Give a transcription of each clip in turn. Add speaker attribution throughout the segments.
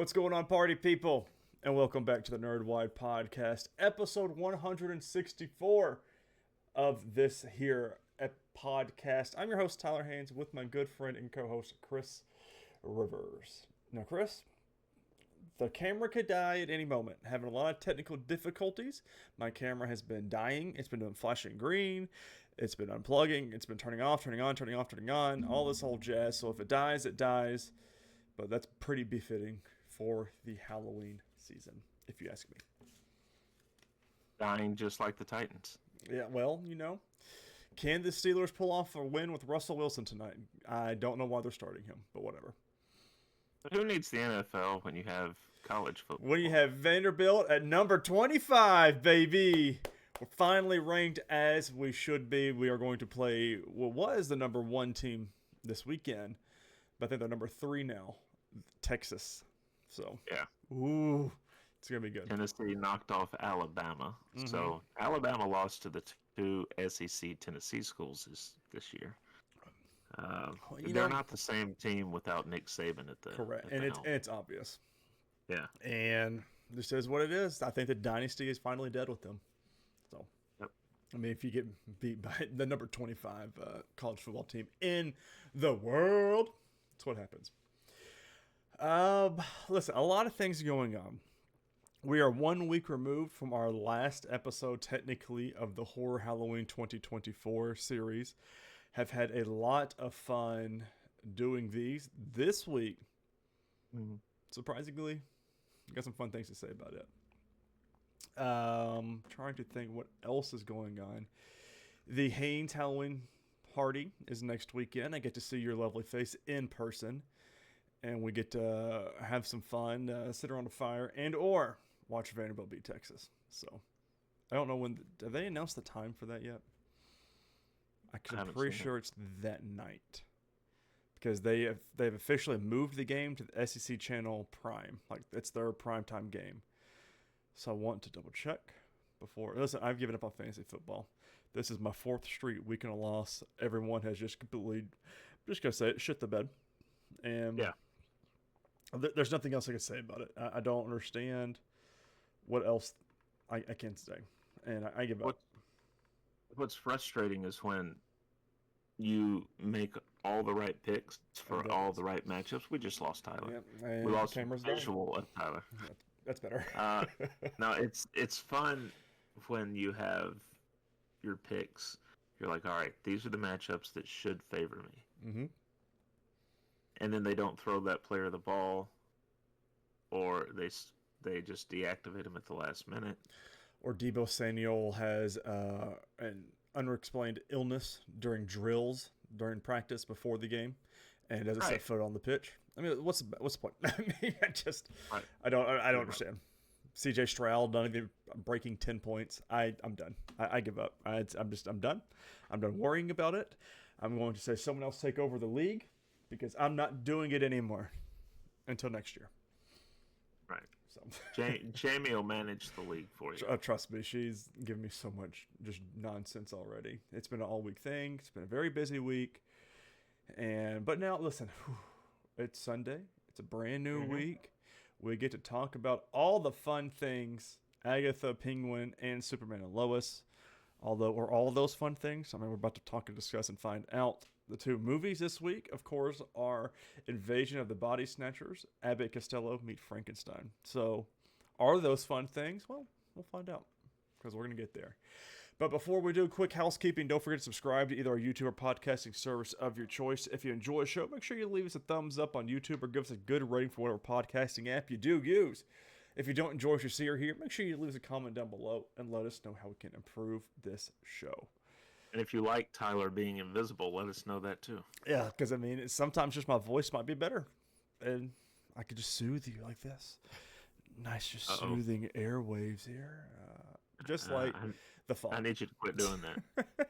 Speaker 1: What's going on, party people? And welcome back to the Nerdwide podcast, episode 164 of this here podcast. I'm your host, Tyler Haynes, with my good friend and co-host, Chris Rivers. Now, Chris, the camera could die at any moment. Having a lot of technical difficulties. My camera has been dying. It's been doing flashing green. It's been unplugging. It's been turning off, turning on, turning off, turning on. All this whole jazz. So if it dies, it dies. But that's pretty befitting for the Halloween season, if you ask me.
Speaker 2: Dying just like the Titans.
Speaker 1: Yeah, well, can the Steelers pull off a win with Russell Wilson tonight? I don't know why they're starting him, but whatever.
Speaker 2: But who needs the NFL when you have college football?
Speaker 1: When you have Vanderbilt at number 25, baby. We're finally ranked as we should be. We are going to play what was the number 1 team this weekend, but I think they're number 3 now, Texas. So,
Speaker 2: yeah.
Speaker 1: Ooh, it's going to be good.
Speaker 2: Tennessee knocked off Alabama. Mm-hmm. So, Alabama lost to the 2 SEC Tennessee schools this year. They're not the same team without Nick Saban at the
Speaker 1: correct,
Speaker 2: at
Speaker 1: and
Speaker 2: the
Speaker 1: it's obvious.
Speaker 2: Yeah,
Speaker 1: and this is what it is. I think the dynasty is finally dead with them. So,
Speaker 2: yep.
Speaker 1: I mean, if you get beat by the number 25 college football team in the world, that's what happens. Listen, a lot of things going on. We are 1 week removed from our last episode, technically, of the Horror Halloween 2024 series. Have had a lot of fun doing these this week.
Speaker 2: Mm-hmm.
Speaker 1: Surprisingly, got some fun things to say about it. Trying to think what else is going on. The Haynes Halloween party is next weekend. I get to see your lovely face in person. And we get to have some fun, sit around a fire, and or watch Vanderbilt beat Texas. So, I don't know when. Have they announced the time for that yet? I'm pretty sure it's that night. Because they've officially moved the game to the SEC Channel Prime. Like, it's their primetime game. So, I want to double check before. Listen, I've given up on fantasy football. This is my 4th straight weekend of loss. Everyone has just completely, I'm just going to say it, shit the bed. And
Speaker 2: yeah.
Speaker 1: There's nothing else I can say about it. I don't understand what else I can say. And I give up.
Speaker 2: What's frustrating is when you make all the right picks for all the right matchups. We just lost Tyler.
Speaker 1: Yeah,
Speaker 2: we lost visual of Tyler.
Speaker 1: That's better.
Speaker 2: Now, it's fun when you have your picks. You're like, all right, these are the matchups that should favor me.
Speaker 1: Mm-hmm.
Speaker 2: And then they don't throw that player the ball, or they just deactivate him at the last minute.
Speaker 1: Or Deebo Samuel has an unexplained illness during drills, during practice before the game, and doesn't set foot on the pitch. I mean, what's the point? I mean, I don't understand. CJ Stroud not even breaking 10 points. I'm done. I give up. I'm done. I'm done worrying about it. I'm going to say someone else take over the league. Because I'm not doing it anymore until next year.
Speaker 2: Right. So Jamie will manage the league for you.
Speaker 1: Trust me, she's given me so much just nonsense already. It's been an all-week thing. It's been a very busy week. But now, listen, it's Sunday. It's a brand new week. We get to talk about all the fun things, Agatha, Penguin, and Superman and Lois. Or all those fun things. I mean, we're about to talk and discuss and find out. The 2 movies this week, of course, are Invasion of the Body Snatchers, Abbott Costello meet Frankenstein. So, are those fun things? Well, we'll find out because we're going to get there. But before we do, quick housekeeping. Don't forget to subscribe to either our YouTube or podcasting service of your choice. If you enjoy the show, make sure you leave us a thumbs up on YouTube or give us a good rating for whatever podcasting app you do use. If you don't enjoy what you see or hear, make sure you leave us a comment down below and let us know how we can improve this show.
Speaker 2: And if you like Tyler being invisible, let us know that too.
Speaker 1: Yeah, because I mean, sometimes just my voice might be better, and I could just soothe you like this. Nice, just soothing airwaves here, just like the fall.
Speaker 2: I need you to quit doing that.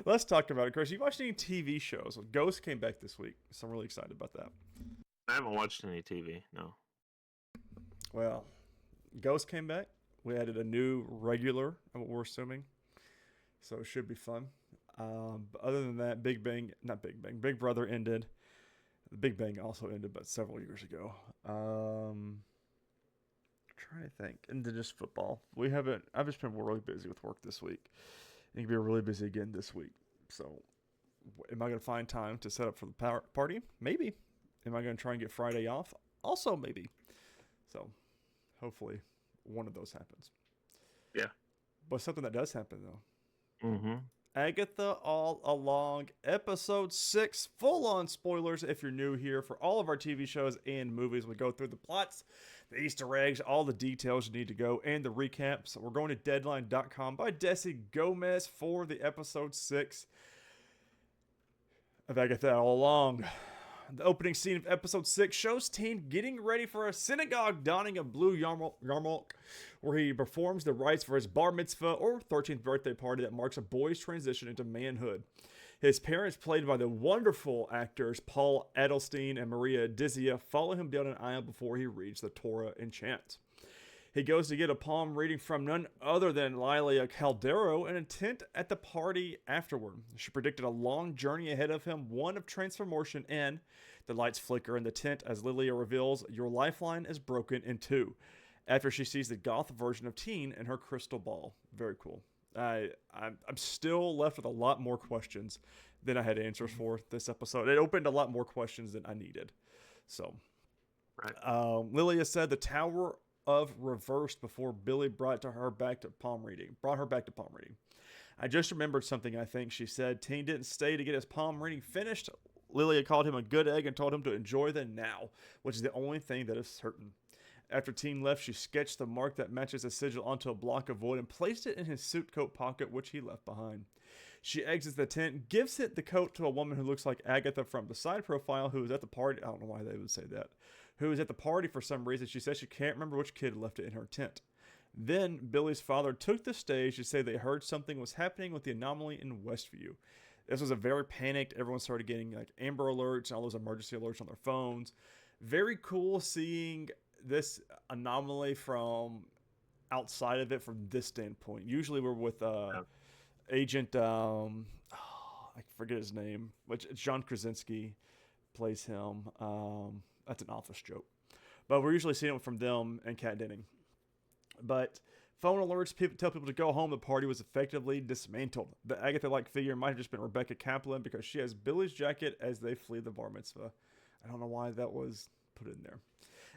Speaker 1: Let's talk about it, Chris. You watched any TV shows? Well, Ghost came back this week, so I'm really excited about that.
Speaker 2: I haven't watched any TV. No.
Speaker 1: Well, Ghost came back. We added a new regular, we're assuming. So it should be fun. But other than that, Big Brother ended. The Big Bang also ended, but several years ago. Trying to think. And then just football. I've just been really busy with work this week. And gonna be really busy again this week. So, am I going to find time to set up for the party? Maybe. Am I going to try and get Friday off? Also, maybe. So, hopefully, one of those happens.
Speaker 2: Yeah.
Speaker 1: But something that does happen, though.
Speaker 2: Mm-hmm.
Speaker 1: Agatha All Along, episode 6. Full-on spoilers if you're new here for all of our TV shows and movies. We go through the plots, the Easter eggs, all the details you need to go, and the recaps. We're going to Deadline.com by Desi Gomez for the episode 6 of Agatha All Along. The opening scene of episode 6 shows teen getting ready for a synagogue, donning a blue yarmulke, where he performs the rites for his bar mitzvah or 13th birthday party that marks a boy's transition into manhood. His parents, played by the wonderful actors Paul Adelstein and Maria Dizia, follow him down an aisle before he reads the Torah and chants. He goes to get a palm reading from none other than Lilia Caldero and a tent at the party afterward. She predicted a long journey ahead of him, one of transformation, and the lights flicker in the tent as Lilia reveals your lifeline is broken in two after she sees the goth version of Teen in her crystal ball. Very cool. I'm still left with a lot more questions than I had answers for this episode. It opened a lot more questions than I needed. So,
Speaker 2: right.
Speaker 1: Lilia said the Tower of reversed before Billy brought her back to palm reading. I just remembered something, I think, she said. Teen didn't stay to get his palm reading finished. Lilia called him a good egg and told him to enjoy the now, which is the only thing that is certain. After Teen left, she sketched the mark that matches the sigil onto a block of wood and placed it in his suit coat pocket, which he left behind. She exits the tent, gives the coat to a woman who looks like Agatha from the side profile, who was at the party. I don't know why they would say that. Who was at the party for some reason. She says she can't remember which kid left it in her tent. Then Billy's father took the stage to say they heard something was happening with the anomaly in Westview. This was a very panicked. Everyone started getting like Amber Alerts and all those emergency alerts on their phones. Very cool seeing this anomaly from outside of it from this standpoint. Usually we're with Agent, I forget his name, which John Krasinski plays him. That's an Office joke. But we're usually seeing it from them and Kat Denning. But phone alerts tell people to go home. The party was effectively dismantled. The Agatha-like figure might have just been Rebecca Kaplan because she has Billy's jacket as they flee the bar mitzvah. I don't know why that was put in there.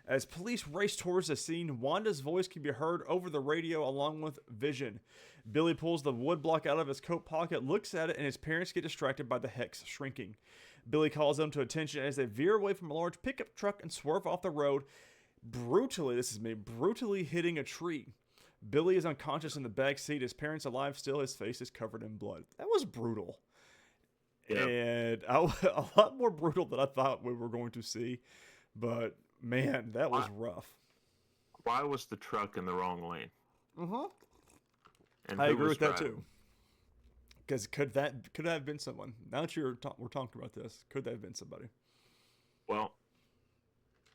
Speaker 1: As police race towards the scene, Wanda's voice can be heard over the radio along with Vision. Billy pulls the wood block out of his coat pocket, looks at it, and his parents get distracted by the hex shrinking. Billy calls them to attention as they veer away from a large pickup truck and swerve off the road, brutally hitting a tree. Billy is unconscious in the back seat. His parents alive still. His face is covered in blood. That was brutal. Yeah. And a lot more brutal than I thought we were going to see. But, man, that was rough.
Speaker 2: Why was the truck in the wrong lane?
Speaker 1: Uh-huh.
Speaker 2: And
Speaker 1: I agree with that, too. Because could that have been someone? Now that we're talking about this, could that have been somebody?
Speaker 2: Well,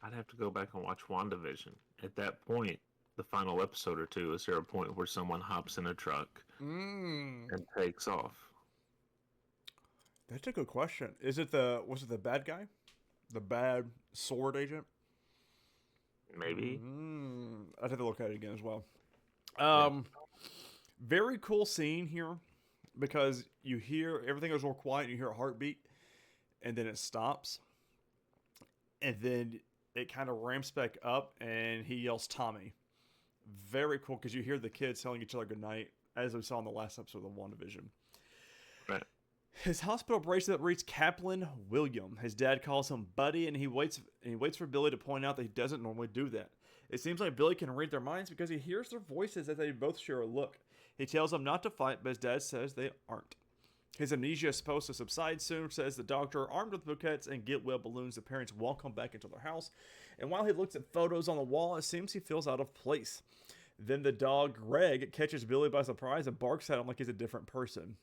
Speaker 2: I'd have to go back and watch WandaVision. At that point, the final episode or two, is there a point where someone hops in a truck and takes off?
Speaker 1: That's a good question. Was it the bad guy? The bad sword agent?
Speaker 2: Maybe.
Speaker 1: I'd have to look at it again as well. Very cool scene here because you hear everything goes real quiet and you hear a heartbeat and then it stops and then it kind of ramps back up and he yells Tommy. Very cool because you hear the kids telling each other goodnight as we saw in the last episode of WandaVision.
Speaker 2: Right.
Speaker 1: His hospital bracelet reads Kaplan William. His dad calls him Buddy, and he waits for Billy to point out that he doesn't normally do that. It seems like Billy can read their minds because he hears their voices as they both share a look. He tells them not to fight, but his dad says they aren't. His amnesia is supposed to subside soon, says the doctor. Armed with bouquets and get-well balloons, the parents welcome back into their house. And while he looks at photos on the wall, it seems he feels out of place. Then the dog, Greg, catches Billy by surprise and barks at him like he's a different person.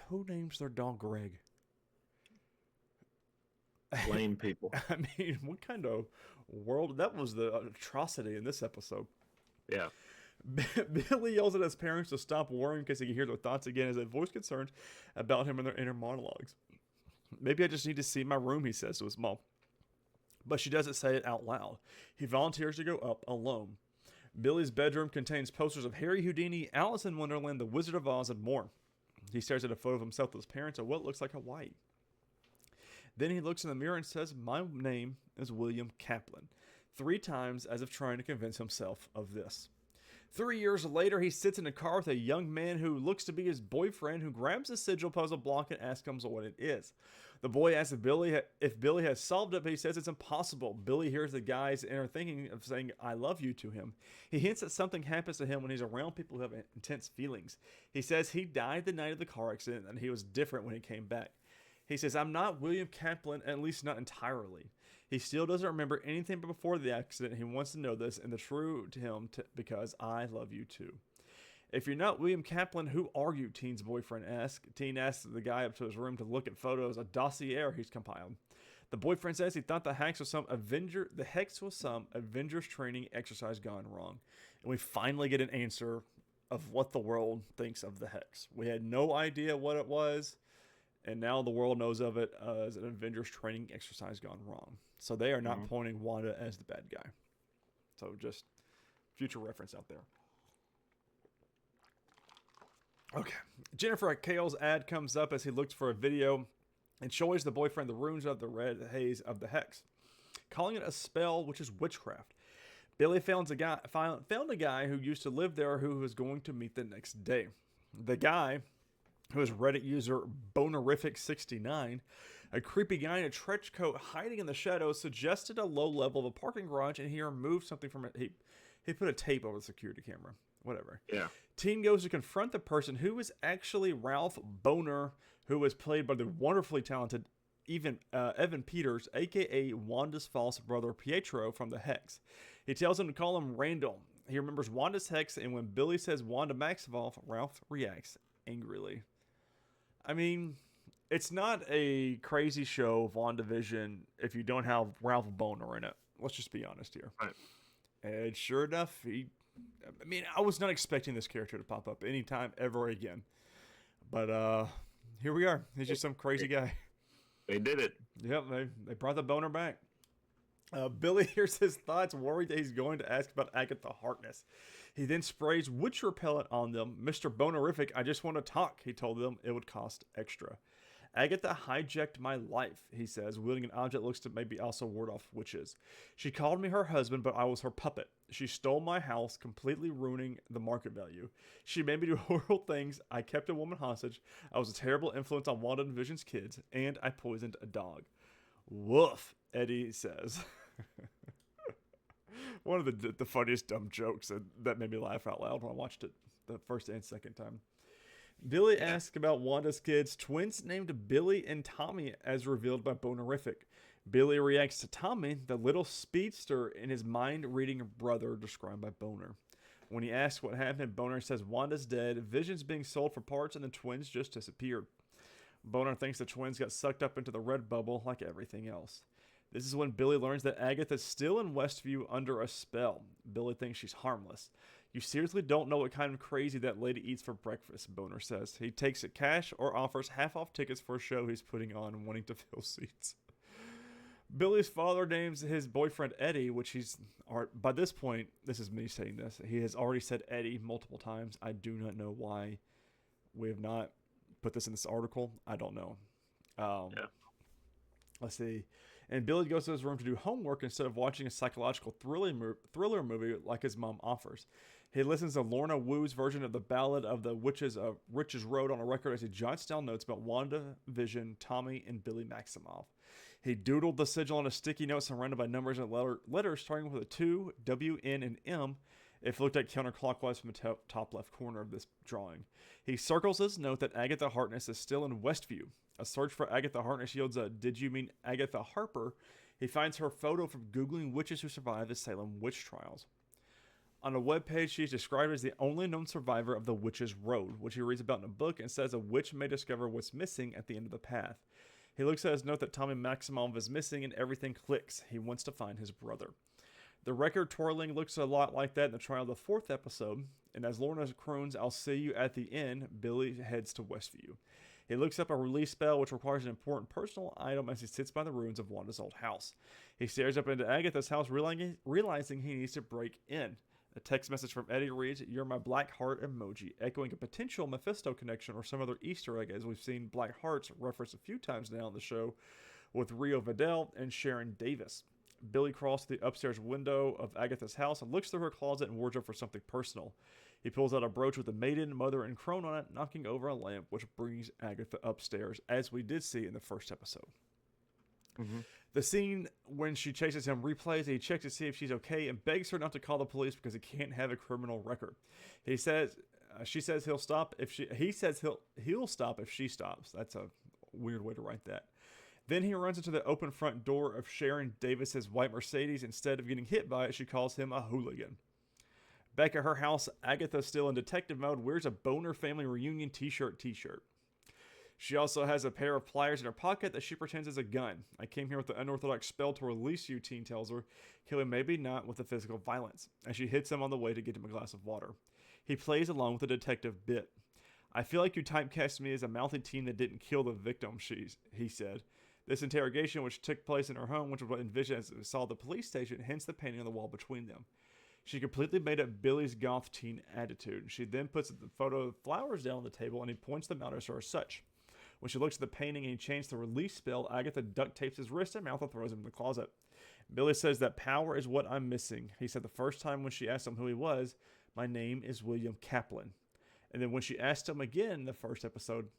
Speaker 1: Who names their dog Greg?
Speaker 2: Lame people.
Speaker 1: I mean, what kind of world? That was the atrocity in this episode.
Speaker 2: Yeah.
Speaker 1: Billy yells at his parents to stop worrying because he can hear their thoughts again as they voice concerns about him in their inner monologues. Maybe I just need to see my room, he says to his mom. But she doesn't say it out loud. He volunteers to go up alone. Billy's bedroom contains posters of Harry Houdini, Alice in Wonderland, The Wizard of Oz, and more. He stares at a photo of himself with his parents at what looks like Hawaii. Then he looks in the mirror and says, "My name is William Kaplan," 3 times as if trying to convince himself of this. 3 years later, he sits in a car with a young man who looks to be his boyfriend, who grabs a sigil puzzle block and asks him what it is. The boy asks if Billy has solved it, but he says it's impossible. Billy hears the guy's inner thinking of saying, "I love you" to him. He hints that something happens to him when he's around people who have intense feelings. He says he died the night of the car accident and he was different when he came back. He says, "I'm not William Kaplan, at least not entirely." He still doesn't remember anything before the accident. He wants to know this, and the true to him because I love you too. "If you're not William Kaplan, who are you?" Teen's boyfriend asks. Teen asks the guy up to his room to look at photos, a dossier he's compiled. The boyfriend says he thought the hex was some Avengers training exercise gone wrong. And we finally get an answer of what the world thinks of the hex. We had no idea what it was, and now the world knows of it as an Avengers training exercise gone wrong. So they are not pointing Wanda as the bad guy. So just future reference out there. Okay. Jennifer Kale's ad comes up as he looks for a video and shows the boyfriend the runes of the red haze of the hex, calling it a spell, which is witchcraft. Billy found a guy who used to live there who was going to meet the next day. The guy, who is Reddit user Bonerific69, a creepy guy in a trench coat hiding in the shadows, suggested a low level of a parking garage, and he removed something from it. He put a tape over the security camera. Whatever.
Speaker 2: Yeah.
Speaker 1: Teen goes to confront the person who is actually Ralph Boner, who was played by the wonderfully talented Evan Peters, a.k.a. Wanda's false brother Pietro from the Hex. He tells him to call him Randall. He remembers Wanda's Hex, and when Billy says Wanda Maximoff, Ralph reacts angrily. I mean, it's not a crazy show, WandaVision, if you don't have Ralph Boner in it. Let's just be honest here.
Speaker 2: Right.
Speaker 1: And sure enough, I was not expecting this character to pop up anytime ever again. But here we are. He's just some crazy guy.
Speaker 2: They did it.
Speaker 1: Yep, they brought the Boner back. Billy hears his thoughts, worried that he's going to ask about Agatha Harkness. He then sprays witch repellent on them. "Mr. Bonerific, I just want to talk," he told them. It would cost extra. "Agatha hijacked my life," he says, wielding an object that looks to maybe also ward off witches. "She called me her husband, but I was her puppet. She stole my house, completely ruining the market value. She made me do horrible things. I kept a woman hostage. I was a terrible influence on Wanda and Vision's kids, and I poisoned a dog." Woof, Eddie says. One of the funniest dumb jokes that made me laugh out loud when I watched it the first and second time. Billy asks about Wanda's kids, twins named Billy and Tommy, as revealed by Bonerific. Billy reacts to Tommy, the little speedster in his mind-reading brother described by Boner. When he asks what happened, Boner says Wanda's dead, Vision's being sold for parts, and the twins just disappeared. Boner thinks the twins got sucked up into the red bubble like everything else. This is when Billy learns that Agatha's still in Westview under a spell. Billy thinks she's harmless. "You seriously don't know what kind of crazy that lady eats for breakfast," Boner says. He takes it cash or offers half-off tickets for a show he's putting on, wanting to fill seats. Billy's father names his boyfriend Eddie, which by this point, this is me saying this, he has already said Eddie multiple times. I do not know why we have not put this in this article. I don't know. Let's see. And Billy goes to his room to do homework instead of watching a psychological thriller movie like his mom offers. He listens to Lorna Woo's version of the Ballad of the Witches of Riches Road on a record as he jots down notes about Wanda, Vision, Tommy, and Billy Maximoff. He doodled the sigil on a sticky note surrounded by numbers and letters starting with a 2, W, N, and M, if looked at counterclockwise from the top left corner of this drawing. He circles his note that Agatha Harkness is still in Westview. A search for Agatha Harkness yields a "Did you mean Agatha Harper?" He finds her photo from Googling witches who survived the Salem witch trials. On a webpage, she is described as the only known survivor of the Witch's Road, which he reads about in a book and says a witch may discover what's missing at the end of the path. He looks at his note that Tommy Maximoff is missing and everything clicks. He wants to find his brother. The record twirling looks a lot like that in the trial of the 4th episode, and as Lorna croons, "I'll see you at the end," Billy heads to Westview. He looks up a release spell, which requires an important personal item as he sits by the ruins of Wanda's old house. He stares up into Agatha's house, realizing he needs to break in. A text message from Eddie reads, "You're my black heart emoji," echoing a potential Mephisto connection or some other Easter egg, as we've seen black hearts referenced a few times now on the show with Rio Vidal and Sharon Davis. Billy crawls to the upstairs window of Agatha's house and looks through her closet and wardrobe for something personal. He pulls out a brooch with a maiden, mother, and crone on it, knocking over a lamp, which brings Agatha upstairs, as we did see in the first episode.
Speaker 2: Mm-hmm.
Speaker 1: The scene when she chases him replays, and he checks to see if she's okay and begs her not to call the police because he can't have a criminal record. He says, she says he'll stop if she. He says he'll stop if she stops. That's a weird way to write that. Then he runs into the open front door of Sharon Davis's white Mercedes. Instead of getting hit by it, she calls him a hooligan. Back at her house, Agatha, still in detective mode, wears a Boner Family Reunion t-shirt. She also has a pair of pliers in her pocket that she pretends is a gun. "I came here with the unorthodox spell to release you," Teen tells her. "Kill him, maybe not with the physical violence," and she hits him on the way to get him a glass of water. He plays along with the detective bit. "I feel like you typecast me as a mouthy teen that didn't kill the victim," he said. This interrogation, which took place in her home, which was what envisioned as it saw the police station, hence the painting on the wall between them. She completely made up Billy's goth teen attitude. She then puts the photo of flowers down on the table, and he points them out as her as such. When she looks at the painting and he changed the release spell, Agatha duct tapes his wrist and mouth and throws him in the closet. Billy says that power is what I'm missing. He said the first time when she asked him who he was, "My name is William Kaplan." And then when she asked him again in the first episode,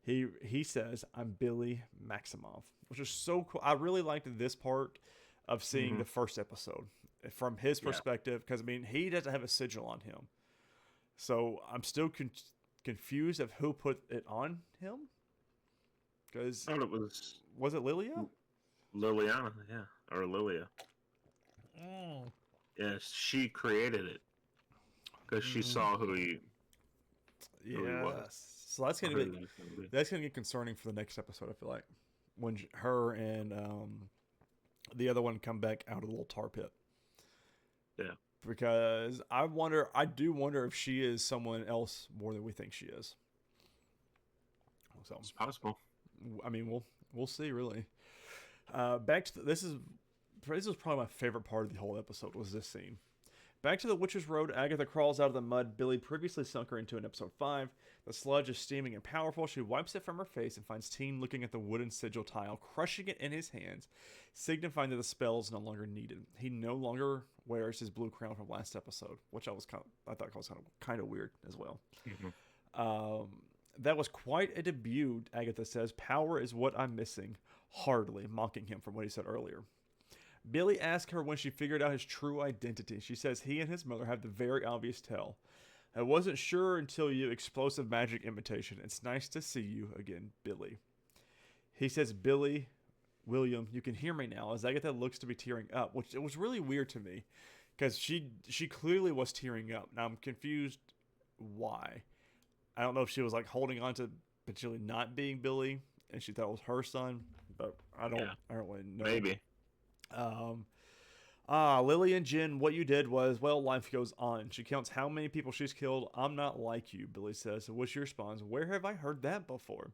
Speaker 1: he says, "I'm Billy Maximoff," which is so cool. I really liked this part of seeing the first episode from his perspective, because, I mean, he doesn't have a sigil on him. So I'm still confused of who put it on him. Because
Speaker 2: I thought it was
Speaker 1: it Lilia?
Speaker 2: Liliana, yeah, or Lilia.
Speaker 1: Mm.
Speaker 2: Yeah, she created it because she saw who he was.
Speaker 1: So that's gonna get concerning for the next episode. I feel like when her and the other one come back out of the little tar pit.
Speaker 2: Yeah.
Speaker 1: Because I do wonder if she is someone else more than we think she is. So
Speaker 2: it's possible.
Speaker 1: I mean, we'll see. Really. Back to this is probably my favorite part of the whole episode was this scene. Back to the Witch's Road, Agatha crawls out of the mud Billy previously sunk her into in episode 5. The sludge is steaming and powerful. She wipes it from her face and finds Teen looking at the wooden sigil tile, crushing it in his hands, signifying that the spell is no longer needed. He no longer wears his blue crown from last episode, which I thought was kind of weird as well. That was quite a debut, Agatha says. "Power is what I'm missing," hardly mocking him from what he said earlier. Billy asks her when she figured out his true identity. She says he and his mother have the very obvious tell. "I wasn't sure until you, explosive magic imitation. It's nice to see you again, Billy." He says, "Billy, William, you can hear me now," as Agatha looks to be tearing up, which it was really weird to me because she clearly was tearing up. Now I'm confused why. I don't know if she was like holding on to potentially not being Billy and she thought it was her son, but I don't really know.
Speaker 2: Maybe.
Speaker 1: Lily and Jen, what you did was, well, life goes on. She counts how many people she's killed. "I'm not like you," Billy says. So what's your response? "Where have I heard that before?"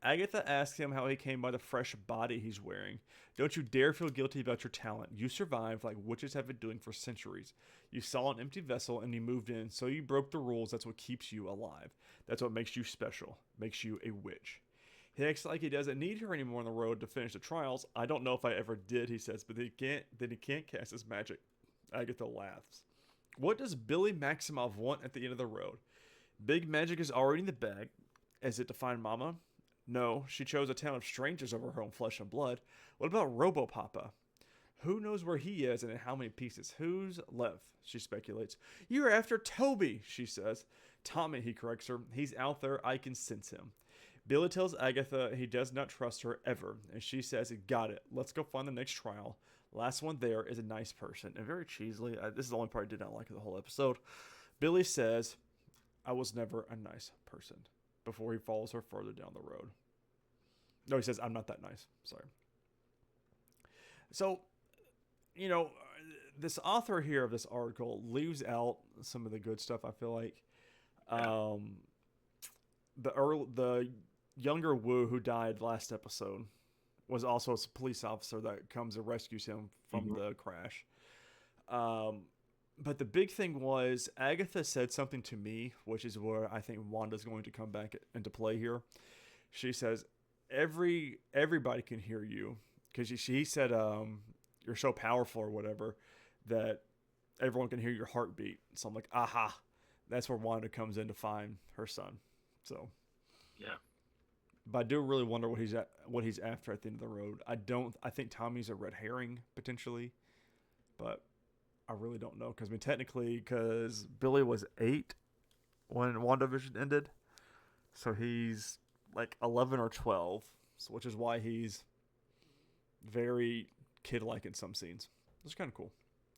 Speaker 1: Agatha asks him how he came by the fresh body he's wearing. "Don't you dare feel guilty about your talent. You survived like witches have been doing for centuries. You saw an empty vessel and you moved in, so you broke the rules. That's what keeps you alive. That's what makes you special, makes you a witch." He acts like he doesn't need her anymore on the road to finish the trials. "I don't know if I ever did," he says, "but he can't cast his magic." Agatha laughs. What does Billy Maximoff want at the end of the road? Big magic is already in the bag. Is it to find Mama? No, she chose a town of strangers over her own flesh and blood. What about Robopapa? Who knows where he is and in how many pieces? Who's left? She speculates. "You're after Toby," she says. "Tommy," he corrects her. "He's out there. I can sense him." Billy tells Agatha he does not trust her ever, and she says, "Got it. Let's go find the next trial. Last one there is a nice person." And very cheesily, this is the only part I did not like of the whole episode. Billy says, "I was never a nice person," before he follows her further down the road. No, he says, "I'm not that nice." Sorry. So, this author here of this article leaves out some of the good stuff, I feel like. The younger Wu, who died last episode, was also a police officer that comes and rescues him from the crash. But the big thing was Agatha said something to me, which is where I think Wanda's going to come back into play here. She says, everybody can hear you. Because she said, you're so powerful or whatever that everyone can hear your heartbeat. So I'm like, aha. That's where Wanda comes in to find her son. So,
Speaker 2: yeah.
Speaker 1: But I do really wonder what he's after at the end of the road. I think Tommy's a red herring potentially, but I really don't know because Billy was 8 when WandaVision ended, so he's like 11 or 12, which is why he's very kid-like in some scenes. It's kind of cool,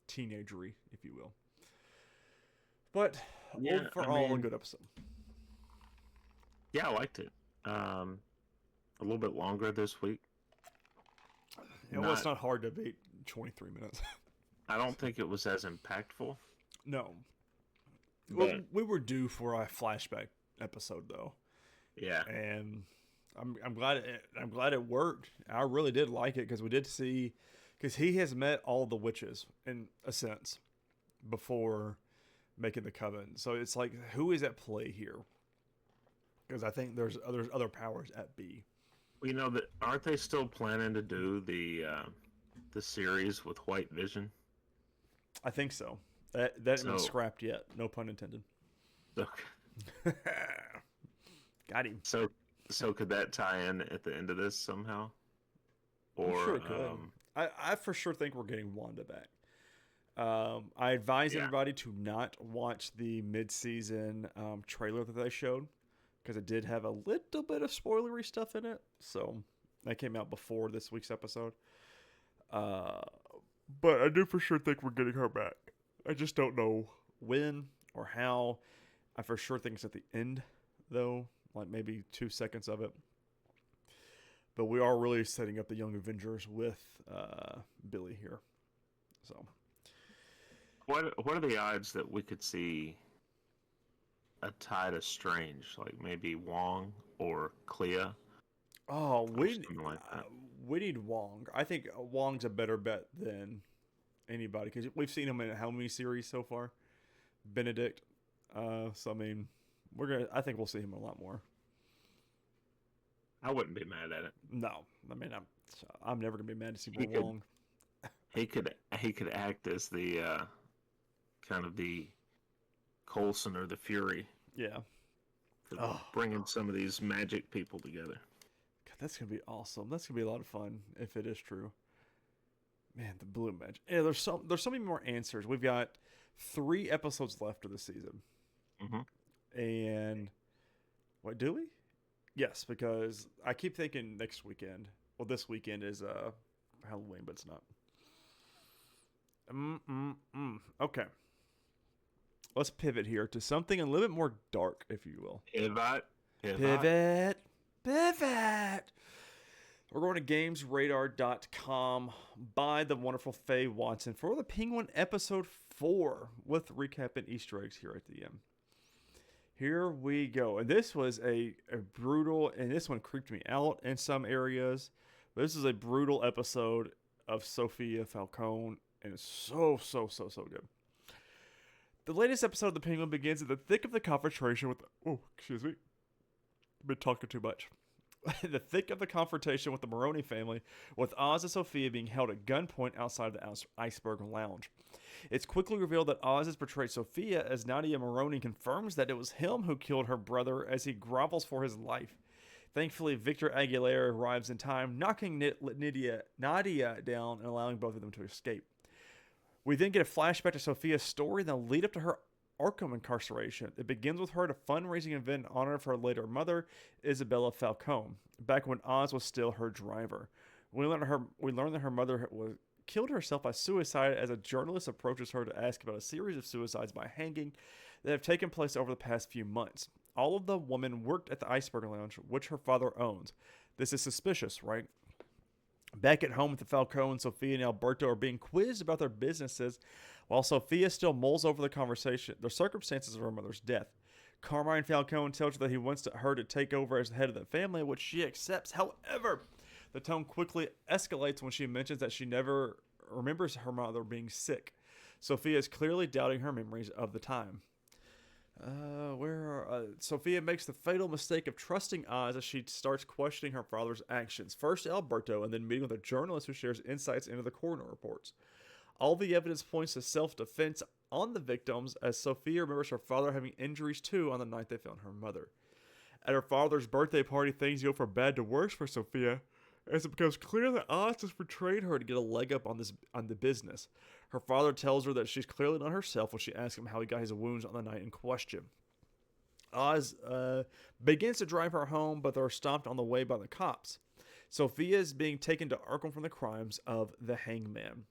Speaker 1: teenagery, if you will. But overall, a good episode.
Speaker 2: Yeah, I liked it. A little bit longer this week.
Speaker 1: Well, it's not hard to beat 23 minutes.
Speaker 2: I don't think it was as impactful.
Speaker 1: No. Well, we were due for a flashback episode, though.
Speaker 2: Yeah.
Speaker 1: And I'm glad it worked. I really did like it because we did see, because he has met all the witches in a sense before making the coven. So it's like, who is at play here? Because I think there's other powers at B.
Speaker 2: Well, you know that aren't they still planning to do the series with White Vision?
Speaker 1: I think so. That hasn't been scrapped yet. No pun intended.
Speaker 2: Okay.
Speaker 1: Got him.
Speaker 2: So could that tie in at the end of this somehow? Or
Speaker 1: sure it could. I for sure think we're getting Wanda back. I advise everybody to not watch the mid-season trailer that they showed because it did have a little bit of spoilery stuff in it. So that came out before this week's episode. But I do for sure think we're getting her back. I just don't know when or how. I for sure think it's at the end, though. Like maybe 2 seconds of it. But we are really setting up the Young Avengers with Billy here. So,
Speaker 2: what are the odds that we could see a tie to Strange, like maybe Wong or Clea?
Speaker 1: Oh, we need Wong. I think Wong's a better bet than anybody because we've seen him in how many series so far? Benedict. So I mean, I think we'll see him a lot more.
Speaker 2: I wouldn't be mad at it.
Speaker 1: No, I mean I'm never gonna be mad to see more Wong.
Speaker 2: He could act as the kind of the Coulson or the Fury.
Speaker 1: Yeah.
Speaker 2: Bringing some of these magic people together.
Speaker 1: God, that's gonna be awesome. That's gonna be a lot of fun if it is true. Man, the blue magic. Yeah, there's so many more answers. We've got 3 episodes left of the season.
Speaker 2: Mm-hmm.
Speaker 1: And what do we? Yes, because I keep thinking next weekend. Well, this weekend is Halloween, but it's not. Okay. Let's pivot here to something a little bit more dark, if you will. Pivot. We're going to GamesRadar.com by the wonderful Faye Watson for the Penguin episode 4 with recap and Easter eggs here at the end. Here we go. And this was a brutal, and this one creeped me out in some areas. But this is a brutal episode of Sophia Falcone, and it's so good. The latest episode of The Penguin begins in the thick of the confrontation with... Oh, excuse me. I've been talking too much. The thick of the confrontation with the Maroney family, with Oz and Sophia being held at gunpoint outside the Iceberg Lounge. It's quickly revealed that Oz has portrayed Sophia as Nadia Maroney confirms that it was him who killed her brother as he grovels for his life. Thankfully, Victor Aguilera arrives in time, knocking Nadia down and allowing both of them to escape. We then get a flashback to Sophia's story and the lead up to her Arkham incarceration. It begins with her at a fundraising event in honor of her later mother, Isabella Falcone, back when Oz was still her driver. We learn that her mother killed herself by suicide as a journalist approaches her to ask about a series of suicides by hanging that have taken place over the past few months. All of the women worked at the Iceberg Lounge, which her father owns. This is suspicious, right? Back at home with the Falcones, Sophia and Alberto are being quizzed about their businesses, while Sophia still mulls over the circumstances of her mother's death. Carmine Falcone tells her that he wants her to take over as the head of the family, which she accepts. However, the tone quickly escalates when she mentions that she never remembers her mother being sick. Sophia is clearly doubting her memories of the time. Sophia makes the fatal mistake of trusting Oz as she starts questioning her father's actions. First Alberto, and then meeting with a journalist who shares insights into the coroner reports. All the evidence points to self-defense on the victims, as Sophia remembers her father having injuries too on the night they found her mother. At her father's birthday party, things go from bad to worse for Sophia, as it becomes clear that Oz has betrayed her to get a leg up on the business. Her father tells her that she's clearly not herself when she asks him how he got his wounds on the night in question. Oz begins to drive her home, but they're stopped on the way by the cops. Sophia is being taken to Arkham for the crimes of the Hangman.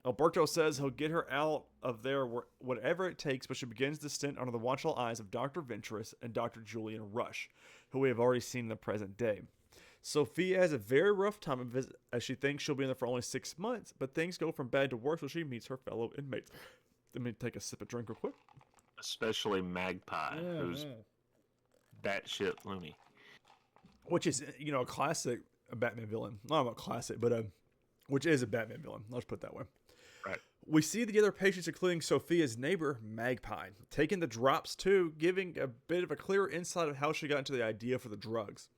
Speaker 1: Alberto says he'll get her out of there whatever it takes, but she begins the stint under the watchful eyes of Dr. Ventress and Dr. Julian Rush, who we have already seen in the present day. Sophia has a very rough time of visit, as she thinks she'll be in there for only 6 months, but things go from bad to worse when she meets her fellow inmates. Let me take a sip of drink real quick.
Speaker 2: Especially Magpie, who's batshit loony.
Speaker 1: Which is, a classic Batman villain. Not a classic, but which is a Batman villain. Let's put it that way.
Speaker 2: Right.
Speaker 1: We see the other patients, including Sophia's neighbor, Magpie, taking the drops too, giving a bit of a clearer insight of how she got into the idea for the drugs.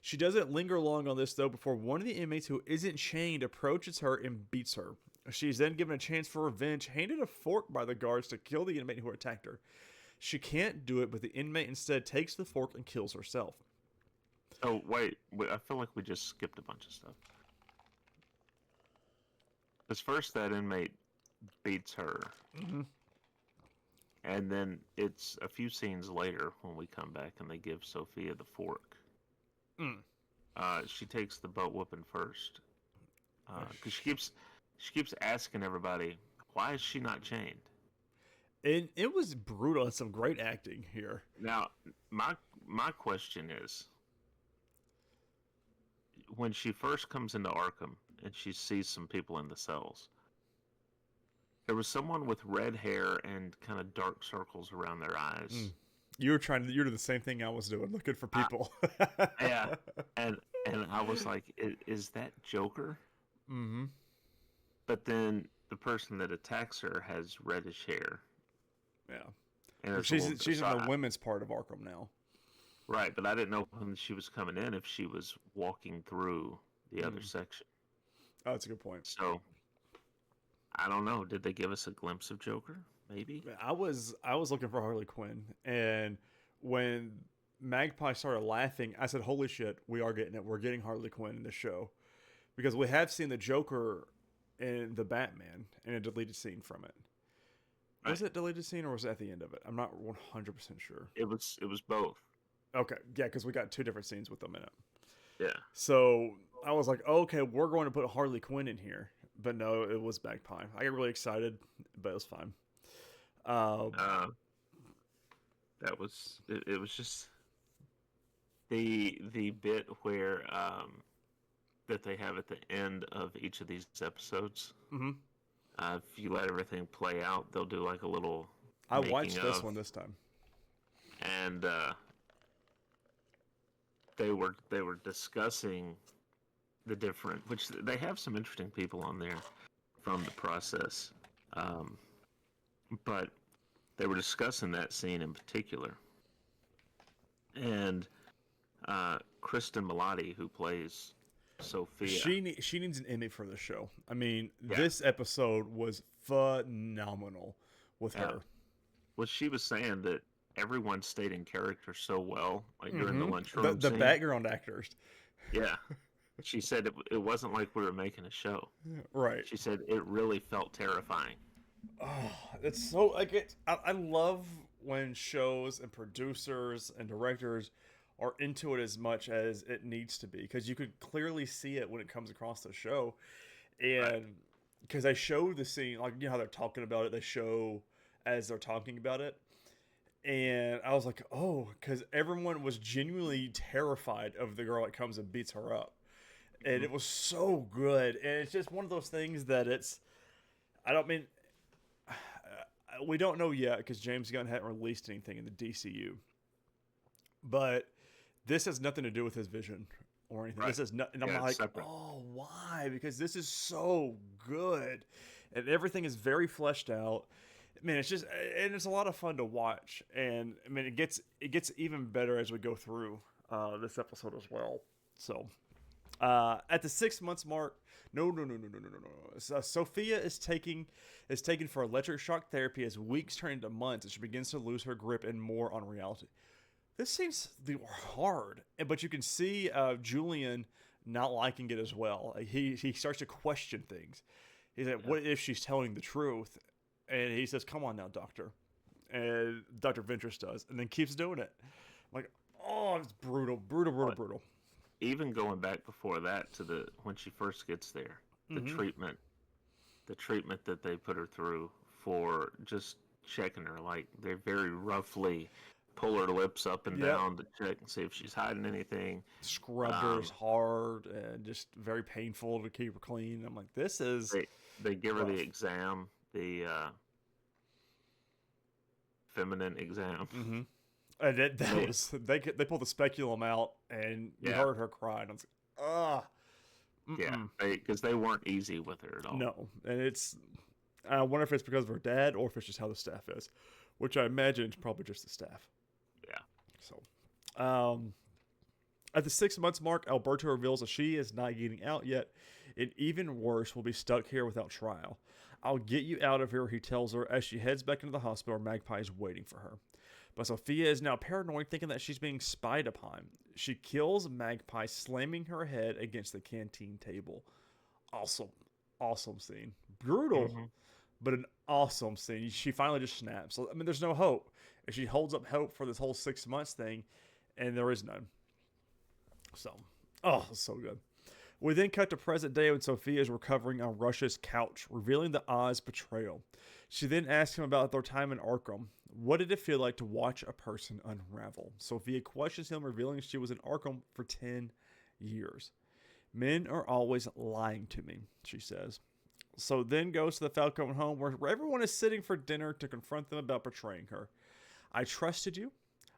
Speaker 1: She doesn't linger long on this, though, before one of the inmates who isn't chained approaches her and beats her. She's then given a chance for revenge, handed a fork by the guards to kill the inmate who attacked her. She can't do it, but the inmate instead takes the fork and kills herself.
Speaker 2: Oh, wait. I feel like we just skipped a bunch of stuff. Because first that inmate beats her.
Speaker 1: Mm-hmm.
Speaker 2: And then it's a few scenes later when we come back and they give Sophia the fork. She takes the butt whooping first. Because she keeps asking everybody, why is she not chained?
Speaker 1: And it was brutal and some great acting here.
Speaker 2: Now, my question is, when she first comes into Arkham and she sees some people in the cells, there was someone with red hair and kind of dark circles around their eyes.
Speaker 1: You were doing the same thing I was doing, looking for people.
Speaker 2: Yeah, and I was like, is that Joker?
Speaker 1: Mm-hmm.
Speaker 2: But then the person that attacks her has reddish hair.
Speaker 1: Yeah.
Speaker 2: And
Speaker 1: she's in the women's part of Arkham now.
Speaker 2: Right, but I didn't know when she was coming in if she was walking through the other section.
Speaker 1: Oh, that's a good point.
Speaker 2: So, I don't know. Did they give us a glimpse of Joker? Maybe.
Speaker 1: I was looking for Harley Quinn, and when Magpie started laughing, I said, "Holy shit, we are getting it! We're getting Harley Quinn in this show," because we have seen the Joker in the Batman in a deleted scene from it. Right. Was it deleted scene or was it at the end of it? I'm not 100% sure.
Speaker 2: It was both.
Speaker 1: Okay, yeah, because we got 2 different scenes with them in it.
Speaker 2: Yeah.
Speaker 1: So I was like, okay, we're going to put Harley Quinn in here, but no, it was Magpie. I got really excited, but it was fine.
Speaker 2: That was it was just the bit where that they have at the end of each of these episodes.
Speaker 1: Mm-hmm.
Speaker 2: If you let everything play out, they'll do like a little.
Speaker 1: I watched this one this time,
Speaker 2: and they were discussing the different, which they have some interesting people on there from the process. But they were discussing that scene in particular. And Kristen Milotti, who plays Sophia.
Speaker 1: She needs an Emmy for this show. I mean, This episode was phenomenal with her.
Speaker 2: Well, she was saying that everyone stayed in character so well, like during the lunchroom
Speaker 1: the background actors.
Speaker 2: Yeah. She said it wasn't like we were making a show.
Speaker 1: Right.
Speaker 2: She said it really felt terrifying.
Speaker 1: Oh, it's so like it. I love when shows and producers and directors are into it as much as it needs to be, because you could clearly see it when it comes across the show, and because they show the scene, like how they're talking about it, they show as they're talking about it, and I was like, oh, because everyone was genuinely terrified of the girl that comes and beats her up, and it was so good, and it's just one of those things that we don't know yet because James Gunn hadn't released anything in the DCU. But this has nothing to do with his vision or anything. Right. This is not, and I'm like, separate. Oh, why? Because this is so good, and everything is very fleshed out. Man, it's just, and it's a lot of fun to watch. And I mean, it gets even better as we go through this episode as well. So, at the 6 months mark, no. Sophia is taken for electric shock therapy as weeks turn into months, and she begins to lose her grip and more on reality. This seems hard, but you can see Julian not liking it as well. He starts to question things. He's like, "What if she's telling the truth?" And he says, "Come on now, doctor." And Dr. Ventress does, and then keeps doing it. I'm like, oh, it's brutal.
Speaker 2: Even going back before that to when she first gets there, the treatment that they put her through for just checking her, like they very roughly pull her lips up and down to check and see if she's hiding anything.
Speaker 1: Scrubbed her hard and just very painful to keep her clean. I'm like, this is.
Speaker 2: They give her the exam, the feminine exam.
Speaker 1: Mm-hmm. And they pulled the speculum out, and you heard her cry. And I was like, ah.
Speaker 2: Yeah, because they weren't easy with her at all.
Speaker 1: No, and I wonder if it's because of her dad or if it's just how the staff is, which I imagine is probably just the staff.
Speaker 2: Yeah.
Speaker 1: So, at the 6 months mark, Alberto reveals that she is not getting out yet, and even worse, will be stuck here without trial. "I'll get you out of here," he tells her as she heads back into the hospital where Magpie is waiting for her. But Sophia is now paranoid, thinking that she's being spied upon. She kills Magpie, slamming her head against the canteen table. Awesome scene. Brutal, but an awesome scene. She finally just snaps. I mean, there's no hope. And she holds up hope for this whole 6 months thing, and there is none. So, it's so good. We then cut to present day when Sophia is recovering on Rush's couch, revealing the Oz betrayal. She then asks him about their time in Arkham. What did it feel like to watch a person unravel? Sophia questions him, revealing she was in Arkham for 10 years. "Men are always lying to me," she says. So then goes to the Falcone home where everyone is sitting for dinner to confront them about betraying her. "I trusted you,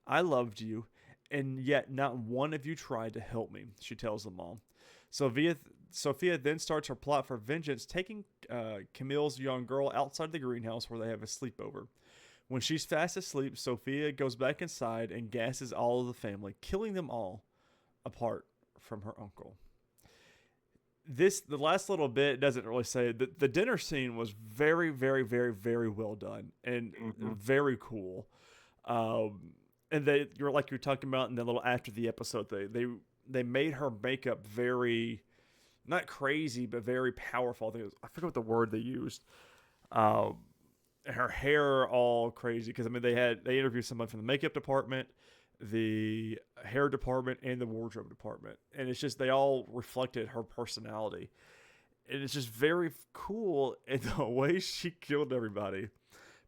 Speaker 1: I loved you, and yet not one of you tried to help me," she tells them all. Sophia then starts her plot for vengeance, taking Camille's young girl outside the greenhouse where they have a sleepover. When she's fast asleep, Sophia goes back inside and gasses all of the family, killing them all apart from her uncle. The last little bit doesn't really say it. The dinner scene was very, very, very, very well done and very cool. And you're talking about in the little after the episode, they made her makeup very, not crazy, but very powerful. I forget what the word they used. Her hair all crazy because they interviewed someone from the makeup department, the hair department, and the wardrobe department, and it's just they all reflected her personality, and it's just very cool in the way she killed everybody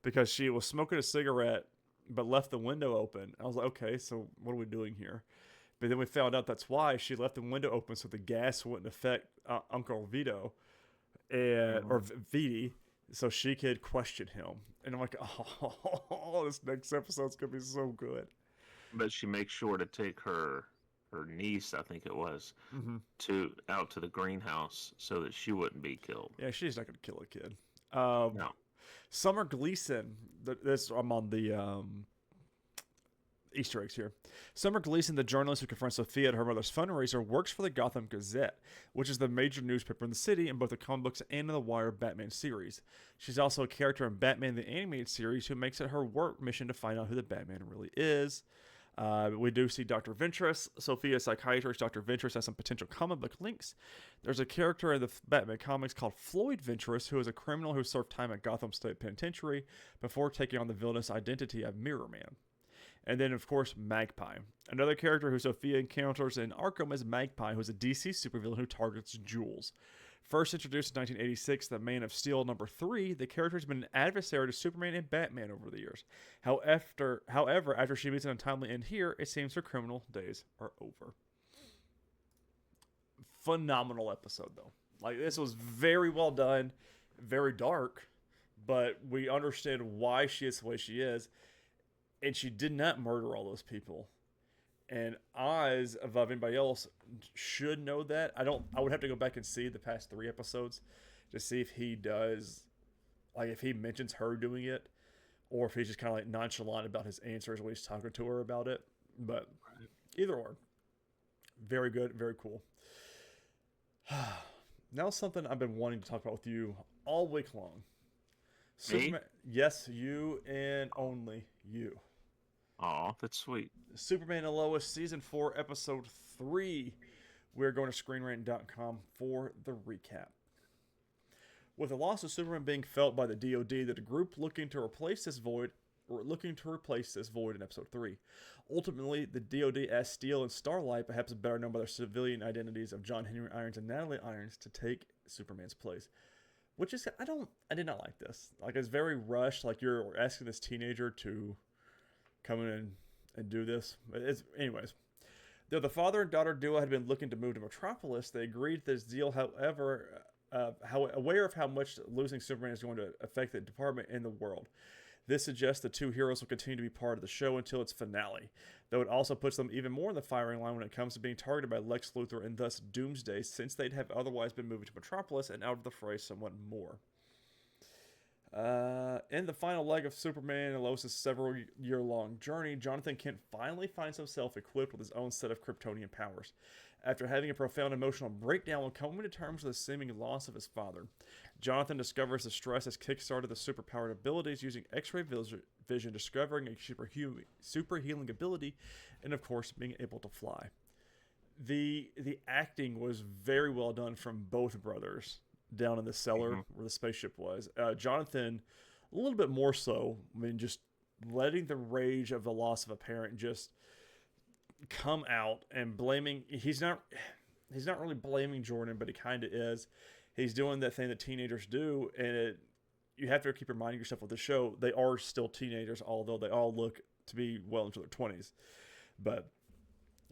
Speaker 1: because she was smoking a cigarette but left the window open. I was like, okay, so what are we doing here? But then we found out that's why she left the window open so the gas wouldn't affect Uncle Vito or Viti. So she could question him. And I'm like, oh, this next episode's going to be so good.
Speaker 2: But she makes sure to take her niece, I think it was, out to the greenhouse so that she wouldn't be killed.
Speaker 1: Yeah, she's not going to kill a kid. No. Summer Gleason, I'm on the Easter eggs here. Summer Gleason, the journalist who confronts Sophia at her mother's fundraiser, works for the Gotham Gazette, which is the major newspaper in the city in both the comic books and in the Wire Batman series. She's also a character in Batman the Animated Series who makes it her work mission to find out who the Batman really is. We do see Dr. Ventress, Sophia's psychiatrist. Dr. Ventress has some potential comic book links. There's a character in the Batman comics called Floyd Ventress, who is a criminal who served time at Gotham State Penitentiary before taking on the villainous identity of Mirror Man. And then, of course, Magpie. Another character who Sophia encounters in Arkham is Magpie, who is a DC supervillain who targets jewels. First introduced in 1986, the Man of Steel #3, the character has been an adversary to Superman and Batman over the years. However, after she meets an untimely end here, it seems her criminal days are over. Phenomenal episode, though. Like, this was very well done, very dark, but we understand why she is the way she is, and she did not murder all those people. And Oz, above anybody else, should know that. I would have to go back and see the past 3 episodes to see if he does, like, if he mentions her doing it, or if he's just kind of like nonchalant about his answers when he's talking to her about it. But either or, very good, very cool. Now something I've been wanting to talk about with you all week long. Superman, yes, you and only you.
Speaker 2: Aw, that's sweet.
Speaker 1: Superman and Lois Season 4, Episode 3. We're going to ScreenRant.com for the recap. With the loss of Superman being felt by the DoD, that a group looking to replace this void in Episode 3. Ultimately, the DoD asked Steel and Starlight, perhaps better known by their civilian identities of John Henry Irons and Natalie Irons, to take Superman's place. Which is, I did not like this. Like, it's very rushed. Like, you're asking this teenager to come in and do this. Anyways. Though the father and daughter duo had been looking to move to Metropolis, they agreed to this deal, however, aware of how much losing Superman is going to affect the department and the world. This suggests the two heroes will continue to be part of the show until its finale, though it also puts them even more in the firing line when it comes to being targeted by Lex Luthor and thus Doomsday, since they'd have otherwise been moved to Metropolis and out of the fray somewhat more. In the final leg of Superman and Lois' several-year-long journey, Jonathan Kent finally finds himself equipped with his own set of Kryptonian powers. After having a profound emotional breakdown and coming to terms with the seeming loss of his father, Jonathan discovers the stress has kickstarted the superpowered abilities using X-ray vision, discovering a super healing ability, and of course being able to fly. The acting was very well done from both brothers down in the cellar where the spaceship was. Jonathan, a little bit more so. I mean, just letting the rage of the loss of a parent just come out and blaming. He's not really blaming Jordan, but he kind of is. He's doing that thing that teenagers do, and you have to keep reminding yourself with the show, they are still teenagers, although they all look to be well into their 20s. But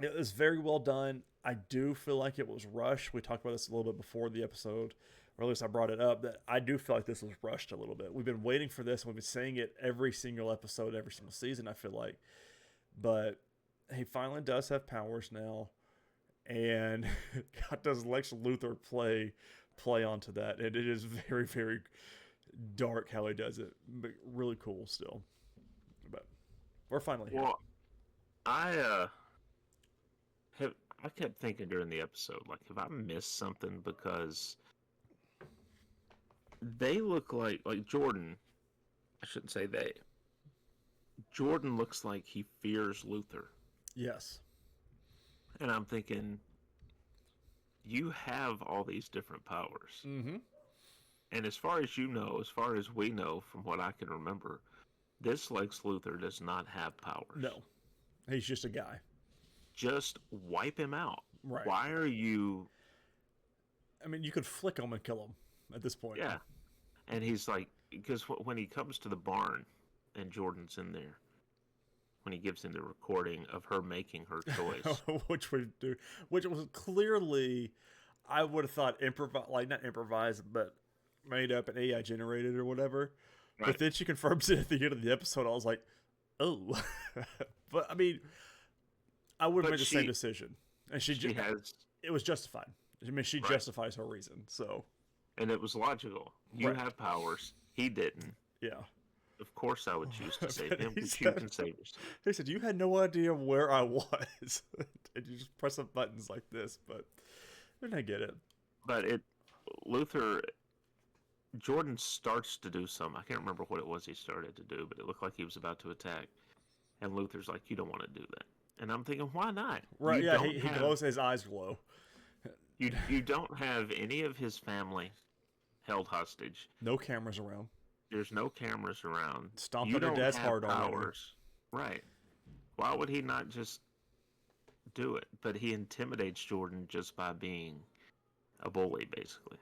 Speaker 1: it was very well done. I do feel like it was rushed. We talked about this a little bit before the episode, or at least I brought it up, that I do feel like this was rushed a little bit. We've been waiting for this, and we've been saying it every single episode, every single season, I feel like. But he finally does have powers now, and God, does Lex Luthor play onto that, and it is very, very dark how he does it, but really cool still. But we're finally here.
Speaker 2: Well, I kept thinking during the episode, like, have I missed something? Because they look like Jordan. I shouldn't say they. Jordan looks like he fears Luthor.
Speaker 1: Yes.
Speaker 2: And I'm thinking, you have all these different powers.
Speaker 1: Mm-hmm.
Speaker 2: And as far as you know, as far as we know, from what I can remember, this Lex Luthor does not have powers.
Speaker 1: No. He's just a guy.
Speaker 2: Just wipe him out.
Speaker 1: Right.
Speaker 2: Why are you...
Speaker 1: I mean, you could flick him and kill him at this point.
Speaker 2: Yeah. And he's like... Because when he comes to the barn and Jordan's in there, when he gives him the recording of her making her choice.
Speaker 1: Which was clearly, I would have thought not improvised, but made up and AI generated or whatever. Right. But then she confirms it at the end of the episode. I was like, oh. But I mean, I would have made the same decision. And it was justified. I mean, she justifies her reason. So.
Speaker 2: And it was logical. You have powers. He didn't.
Speaker 1: Yeah.
Speaker 2: Of course I would choose to save him, because you can save yourself.
Speaker 1: He said, you had no idea where I was. And you just press the buttons like this, but I get it.
Speaker 2: But Jordan starts to do something. I can't remember what it was he started to do, but it looked like he was about to attack. And Luthor's like, you don't want to do that. And I'm thinking, why not?
Speaker 1: Right, he glows, his eyes glow.
Speaker 2: You don't have any of his family held hostage.
Speaker 1: No cameras around.
Speaker 2: There's no cameras around.
Speaker 1: Stomp on her dad's heart already.
Speaker 2: Right. Why would he not just do it? But he intimidates Jordan just by being a bully, basically.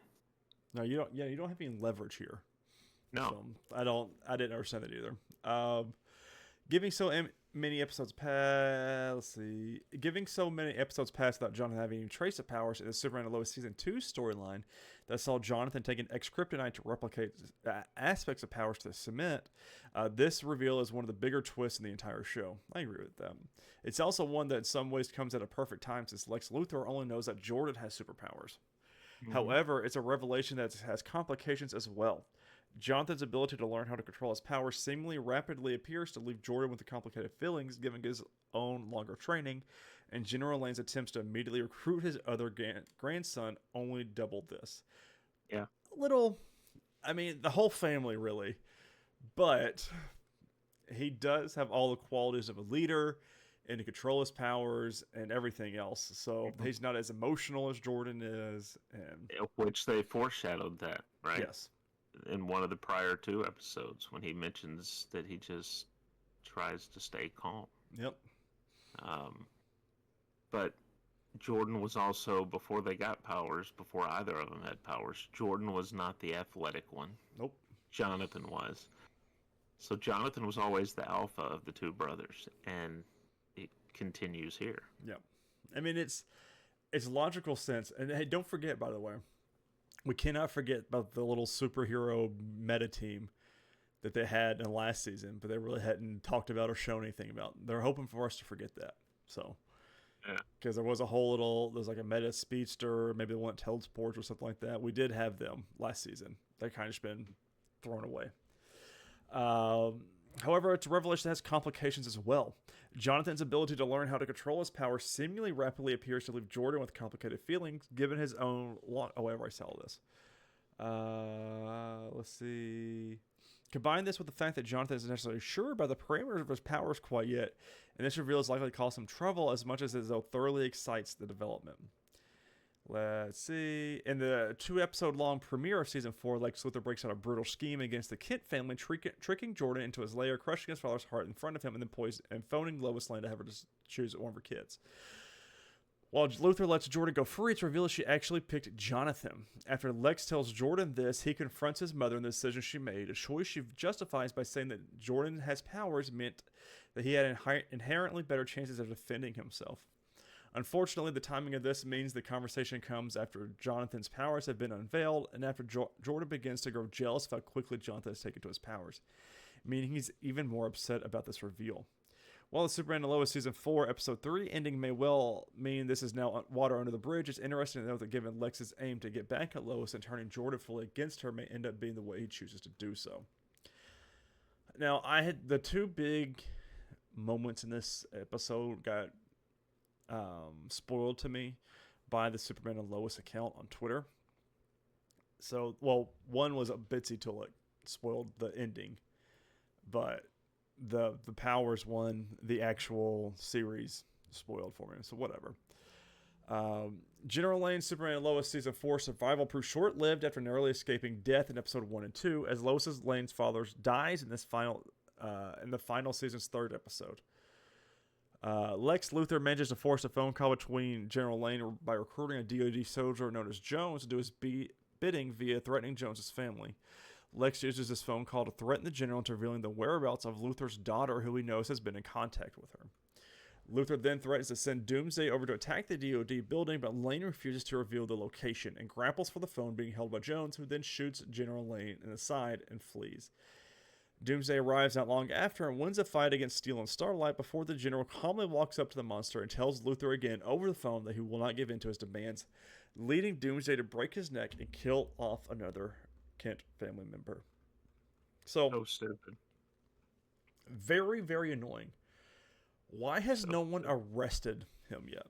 Speaker 1: No, you don't. Yeah, you don't have any leverage here.
Speaker 2: No,
Speaker 1: so I didn't understand that either. Giving so many episodes pass. Let's see. Giving so many episodes pass without Jonathan having any trace of powers in the Superman and Lois season 2 storyline that saw Jonathan taking X-Kryptonite to replicate aspects of powers to cement. This reveal is one of the bigger twists in the entire show. I agree with that. It's also one that in some ways comes at a perfect time since Lex Luthor only knows that Jordan has superpowers. Mm-hmm. However, it's a revelation that has complications as well. Jonathan's ability to learn how to control his powers seemingly rapidly appears to leave Jordan with the complicated feelings, given his own longer training, and General Lane's attempts to immediately recruit his other grandson only doubled this.
Speaker 2: Yeah.
Speaker 1: The whole family, really. But he does have all the qualities of a leader and to control his powers and everything else. So he's not as emotional as Jordan is.
Speaker 2: Which they foreshadowed that, right?
Speaker 1: Yes.
Speaker 2: In one of the prior 2 episodes when he mentions that he just tries to stay calm.
Speaker 1: Yep.
Speaker 2: But Jordan was also, before they got powers, before either of them had powers, Jordan was not the athletic one.
Speaker 1: Nope.
Speaker 2: Jonathan was. So Jonathan was always the alpha of the 2 brothers, and it continues here.
Speaker 1: Yep. I mean, it's logical sense. And hey, don't forget, by the way, we cannot forget about the little superhero meta team that they had in last season, but they really hadn't talked about or shown anything about. They're hoping for us to forget that. So, because there was there's like a meta speedster, maybe the one that teleports or something like that. We did have them last season. They kind of just been thrown away. However, it's a revelation that has complications as well. Jonathan's ability to learn how to control his power seemingly rapidly appears to leave Jordan with complicated feelings, given his own wherever I saw this. Let's see. Combine this with the fact that Jonathan isn't necessarily sure about the parameters of his powers quite yet, and this reveal is likely to cause him trouble as much as it thoroughly excites the development. Let's see. In the 2-episode long premiere of season 4, Lex Luthor breaks out a brutal scheme against the Kent family, tricking Jordan into his lair, crushing his father's heart in front of him, and then phoning Lois Lane to have her choose one of her kids. While Luthor lets Jordan go free, it's revealed she actually picked Jonathan. After Lex tells Jordan this, he confronts his mother in the decision she made, a choice she justifies by saying that Jordan has powers meant that he had inherently better chances of defending himself. Unfortunately, the timing of this means the conversation comes after Jonathan's powers have been unveiled and after Jordan begins to grow jealous of how quickly Jonathan has taken to his powers, meaning he's even more upset about this reveal. While the Superman and Lois Season 4, Episode 3 ending may well mean this is now water under the bridge, it's interesting to note that given Lex's aim to get back at Lois and turning Jordan fully against her may end up being the way he chooses to do so. Now, I had the 2 big moments in this episode got spoiled to me by the Superman and Lois account on Twitter. So, well, one was a Bitsy Tulloch spoiled the ending, but the powers one, the actual series spoiled for me. So whatever. General Lane, Superman and Lois Season 4 survival proved short-lived after narrowly escaping death in Episode 1 and 2, as Lois Lane's father dies in the final season's 3rd episode. Lex Luthor manages to force a phone call between General Lane by recruiting a DoD soldier known as Jones to do his bidding via threatening Jones's family. Lex uses this phone call to threaten the general into revealing the whereabouts of Luthor's daughter, who he knows has been in contact with her. Luthor then threatens to send Doomsday over to attack the DoD building, but Lane refuses to reveal the location and grapples for the phone being held by Jones, who then shoots General Lane in the side and flees. Doomsday arrives not long after and wins a fight against Steel and Starlight before the general calmly walks up to the monster and tells Luthor again over the phone that he will not give in to his demands, leading Doomsday to break his neck and kill off another Kent family member. So
Speaker 2: stupid.
Speaker 1: Very, very annoying. Why has no one arrested him yet?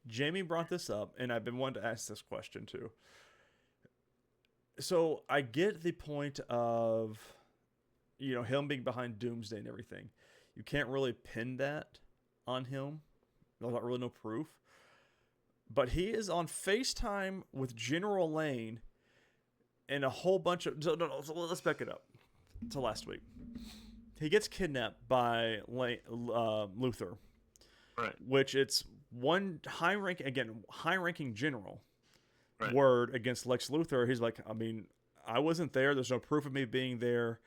Speaker 1: Jamie brought this up, and I've been wanting to ask this question too. So I get the point of, him being behind Doomsday and everything. You can't really pin that on him. There's not really no proof. But he is on FaceTime with General Lane and a whole bunch of... So let's back it up to last week. He gets kidnapped by Luthor.
Speaker 2: Right.
Speaker 1: Which it's one high-ranking general
Speaker 2: right.
Speaker 1: word against Lex Luthor. He's like, I wasn't there. There's no proof of me being there.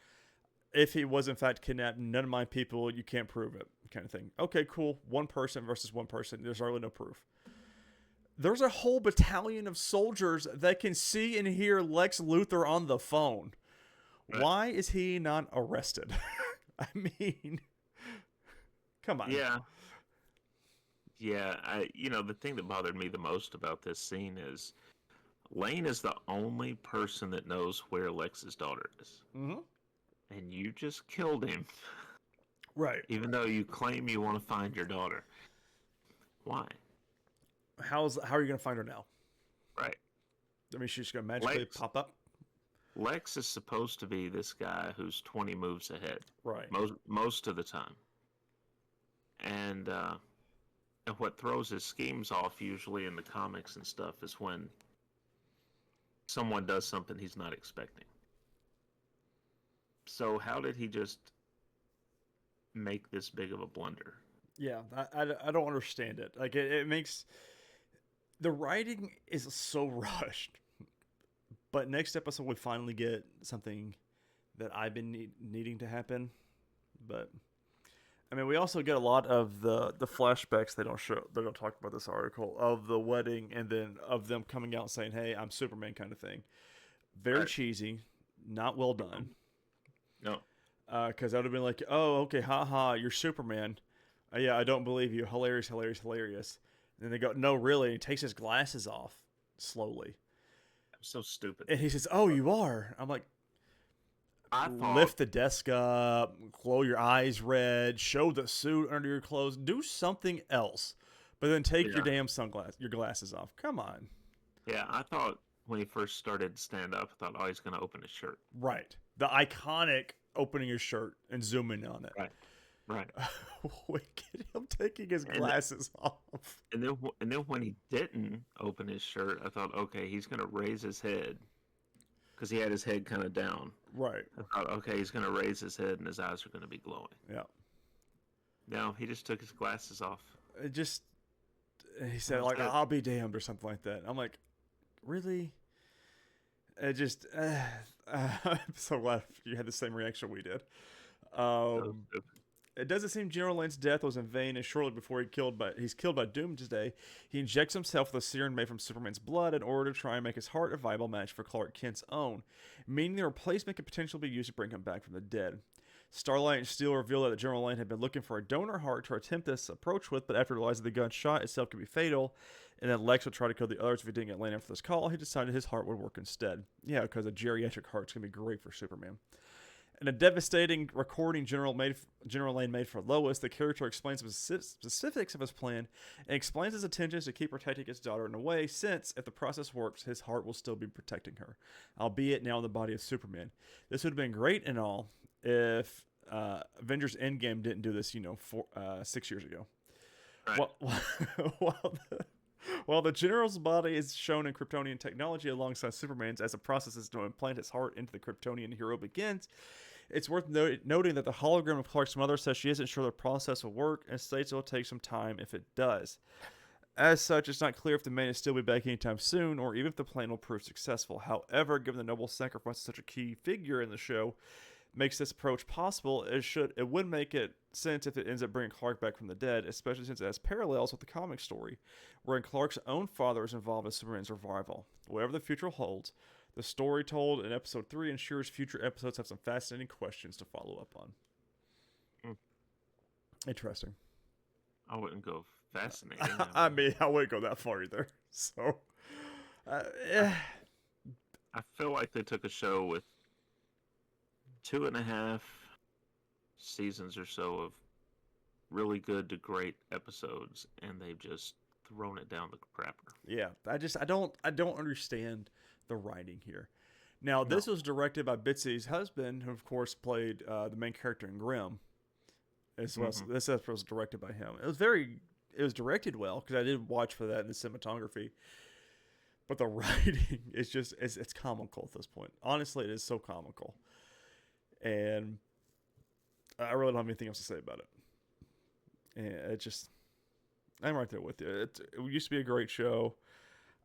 Speaker 1: If he was in fact kidnapped, none of my people, you can't prove it. kind of thing. Okay, cool. One person versus one person. There's really no proof. There's a whole battalion of soldiers that can see and hear Lex Luthor on the phone.
Speaker 2: Right.
Speaker 1: Why is he not arrested? I mean, come on.
Speaker 2: Yeah. Yeah, the thing that bothered me the most about this scene is Lane is the only person that knows where Lex's daughter is.
Speaker 1: Mm-hmm.
Speaker 2: And you just killed him.
Speaker 1: Right.
Speaker 2: Even though you claim you want to find your daughter. Why?
Speaker 1: How are you going to find her now?
Speaker 2: Right.
Speaker 1: I mean, she's going to magically pop up?
Speaker 2: Lex is supposed to be this guy who's 20 moves ahead.
Speaker 1: Right.
Speaker 2: Most of the time. And what throws his schemes off usually in the comics and stuff is when someone does something he's not expecting. So how did he just make this big of a blunder?
Speaker 1: Yeah, I don't understand it. Like, it makes... The writing is so rushed. But next episode, we finally get something that I've been needing to happen. But, I mean, we also get a lot of the flashbacks they don't talk about this article, of the wedding, and then of them coming out and saying, hey, I'm Superman kind of thing. Very cheesy, not well done.
Speaker 2: No.
Speaker 1: Because I would have been like, oh, okay, haha, you're Superman. Yeah, I don't believe you. Hilarious, hilarious, hilarious. And then they go, no, really. And he takes his glasses off slowly.
Speaker 2: So stupid.
Speaker 1: And he says, oh, you are. I'm like,
Speaker 2: I thought,
Speaker 1: lift the desk up, glow your eyes red, show the suit under your clothes, do something else. But then take your damn your glasses off. Come on.
Speaker 2: Yeah, I thought when he first started to stand up, I thought, oh, he's going to open his shirt.
Speaker 1: Right. The iconic opening his shirt and zooming on it.
Speaker 2: Right.
Speaker 1: We get him taking his glasses off.
Speaker 2: And then when he didn't open his shirt, I thought, okay, he's going to raise his head. Because he had his head kind of down.
Speaker 1: Right.
Speaker 2: I thought, okay, he's going to raise his head and his eyes are going to be glowing.
Speaker 1: Yeah.
Speaker 2: No, he just took his glasses off.
Speaker 1: He said, like, I'll be damned or something like that. I'm like, really? I'm so glad you had the same reaction we did. It doesn't seem General Lane's death was in vain, and shortly before he's killed by Doomsday, he injects himself with a serum made from Superman's blood in order to try and make his heart a viable match for Clark Kent's own, meaning the replacement could potentially be used to bring him back from the dead. Starlight and Steel reveal that General Lane had been looking for a donor heart to attempt this approach with, but after realizing the gunshot itself could be fatal, and that Lex would try to kill the others if he didn't get Lane after this call, he decided his heart would work instead. Yeah, because a geriatric heart's going to be great for Superman. In a devastating recording General Lane made for Lois, the character explains the specifics of his plan and explains his intentions to keep protecting his daughter in a way, since, if the process works, his heart will still be protecting her, albeit now in the body of Superman. This would have been great and all if Avengers Endgame didn't do this, 6 years ago. Right. While the General's body is shown in Kryptonian technology alongside Superman's as the process is to implant his heart into the Kryptonian hero begins, it's worth noting that the hologram of Clark's mother says she isn't sure the process will work and states it will take some time if it does. As such, it's not clear if the man will still be back anytime soon or even if the plan will prove successful. However, given the noble sacrifice of such a key figure in the show makes this approach possible, it would make it sense if it ends up bringing Clark back from the dead, especially since it has parallels with the comic story, wherein Clark's own father is involved in Superman's revival. Whatever the future holds, the story told in episode 3 ensures future episodes have some fascinating questions to follow up on. Interesting.
Speaker 2: I wouldn't go fascinating.
Speaker 1: I mean, I wouldn't go that far either. So,
Speaker 2: I feel like they took a show with 2.5 seasons or so of really good to great episodes, and they've just thrown it down the crapper.
Speaker 1: Yeah, I don't understand the writing here. Now, this was directed by Bitsy's husband, who of course played the main character in Grimm. As well, this episode was directed by him. It was directed well because I did watch for that in the cinematography. But the writing is just it's comical at this point. Honestly, it is so comical. And I really don't have anything else to say about it. And I'm right there with you. It used to be a great show.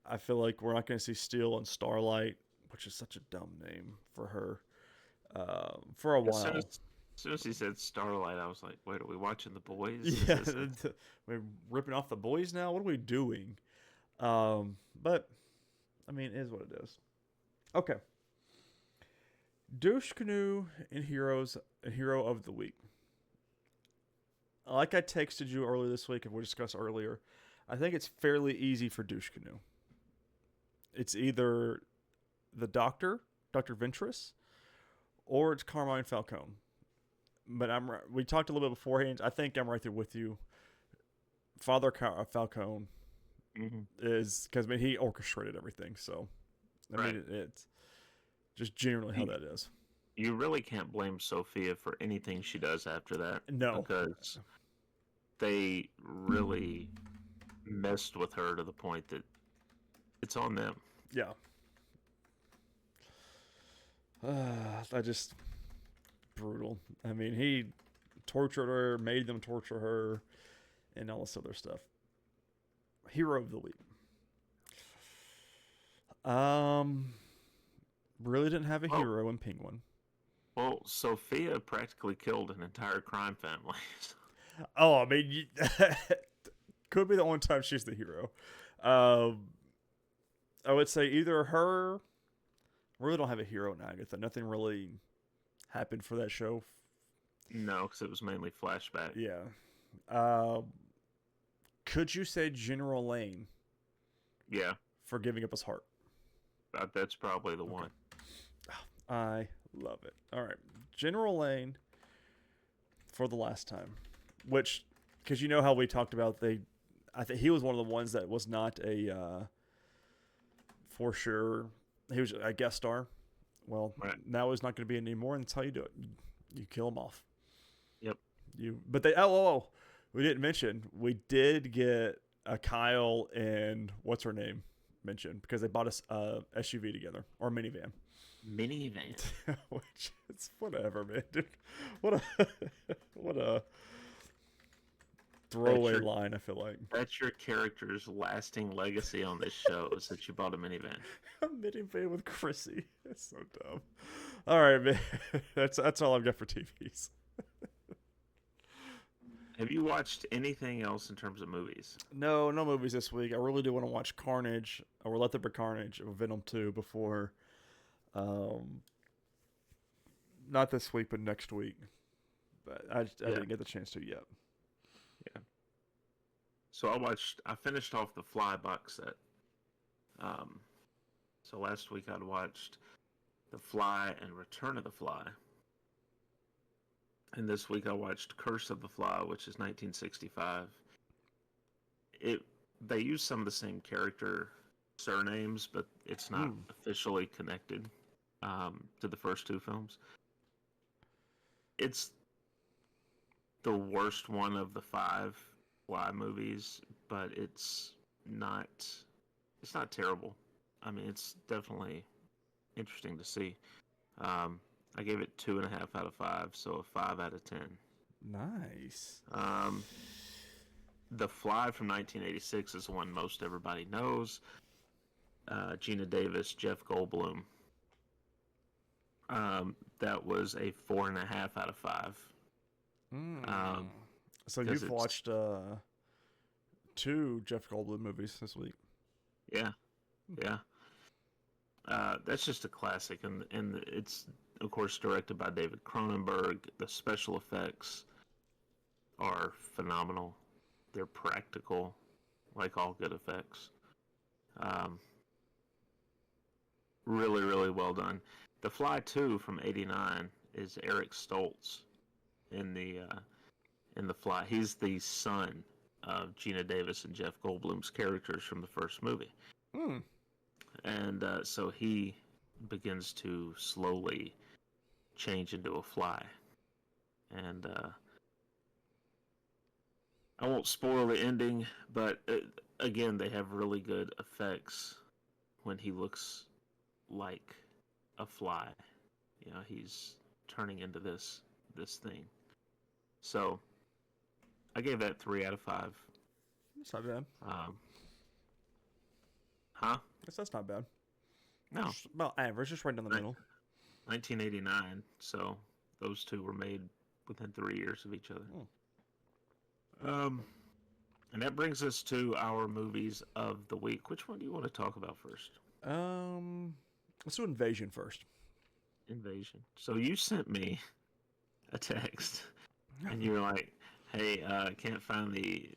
Speaker 1: I feel like we're not going to see Steel and Starlight, which is such a dumb name for her, for a while.
Speaker 2: As As soon as he said Starlight, I was like, wait, are we watching The Boys?
Speaker 1: Yeah, we're ripping off The Boys now. What are we doing? But I mean, it is what it is. Okay. Douche Canoe and Hero of the Week. Like I texted you earlier this week and we discussed earlier, I think it's fairly easy for Douche Canoe. It's either the Doctor, Dr. Ventress, or it's Carmine Falcone. But we talked a little bit beforehand. I think I'm right there with you. Father Falcone is, because he orchestrated everything. So, I mean, it's just generally how that is.
Speaker 2: You really can't blame Sophia for anything she does after that.
Speaker 1: No.
Speaker 2: Because they really messed with her to the point that it's on them.
Speaker 1: Yeah. Brutal. I mean, he tortured her, made them torture her, and all this other stuff. Hero of the Week. Really didn't have a hero in Penguin.
Speaker 2: Well, Sophia practically killed an entire crime family.
Speaker 1: Oh, I mean, could be the only time she's the hero. I would say either her. I really don't have a hero in Agatha. Nothing really happened for that show.
Speaker 2: No, because it was mainly flashback.
Speaker 1: Yeah. Could you say General Lane?
Speaker 2: Yeah.
Speaker 1: For giving up his heart.
Speaker 2: That's probably the one.
Speaker 1: I love it. All right. General Lane for the last time. Which, because you know how we talked about, I think he was one of the ones that was not a, for sure, he was a guest star. Well, now he's not going to be anymore, and that's how you do it. You kill him off.
Speaker 2: Yep.
Speaker 1: But we didn't mention, we did get a Kyle and what's her name mentioned, because they bought us a SUV together, or minivan. Which, it's whatever, man. Dude, what a throwaway line, I feel like.
Speaker 2: That's your character's lasting legacy on this show, is that you bought a minivan.
Speaker 1: A minivan with Chrissy. That's so dumb. All right, man. That's all I've got for TVs.
Speaker 2: Have you watched anything else in terms of movies?
Speaker 1: No movies this week. I really do want to watch Carnage, or Let There Be Carnage, or Venom 2 before, not this week, but next week. But I didn't get the chance to yet.
Speaker 2: Yeah. So I finished off the Fly box set. So last week I'd watched The Fly and Return of the Fly. And this week I watched Curse of the Fly, which is 1965. They use some of the same character surnames, but it's not officially connected to the first two films. It's the worst one of the 5 Fly movies, but it's not terrible. I mean, it's definitely interesting to see. I gave it 2.5 out of 5, so a 5 out of 10.
Speaker 1: Nice.
Speaker 2: The Fly from 1986 is the one most everybody knows. Gina Davis, Jeff Goldblum. That was a 4.5 out of 5.
Speaker 1: So you've watched 2 Jeff Goldblum movies this week.
Speaker 2: Yeah. That's just a classic, and it's of course directed by David Cronenberg. The special effects are phenomenal. They're practical, like all good effects. Really, really well done. The Fly 2 from '89 is Eric Stoltz in the Fly. He's the son of Gina Davis and Jeff Goldblum's characters from the first movie. And so he begins to slowly change into a fly. And I won't spoil the ending, but again, they have really good effects when he looks like a fly. You know, he's turning into this thing. So I gave that 3 out of 5.
Speaker 1: That's not bad. That's not bad.
Speaker 2: No.
Speaker 1: Just about average, just right down the middle.
Speaker 2: 1989, so those two were made within 3 years of each other. And that brings us to our movies of the week. Which one do you want to talk about first?
Speaker 1: Let's do Invasion first.
Speaker 2: Invasion. So you sent me a text, and you were like, "Hey, can't find the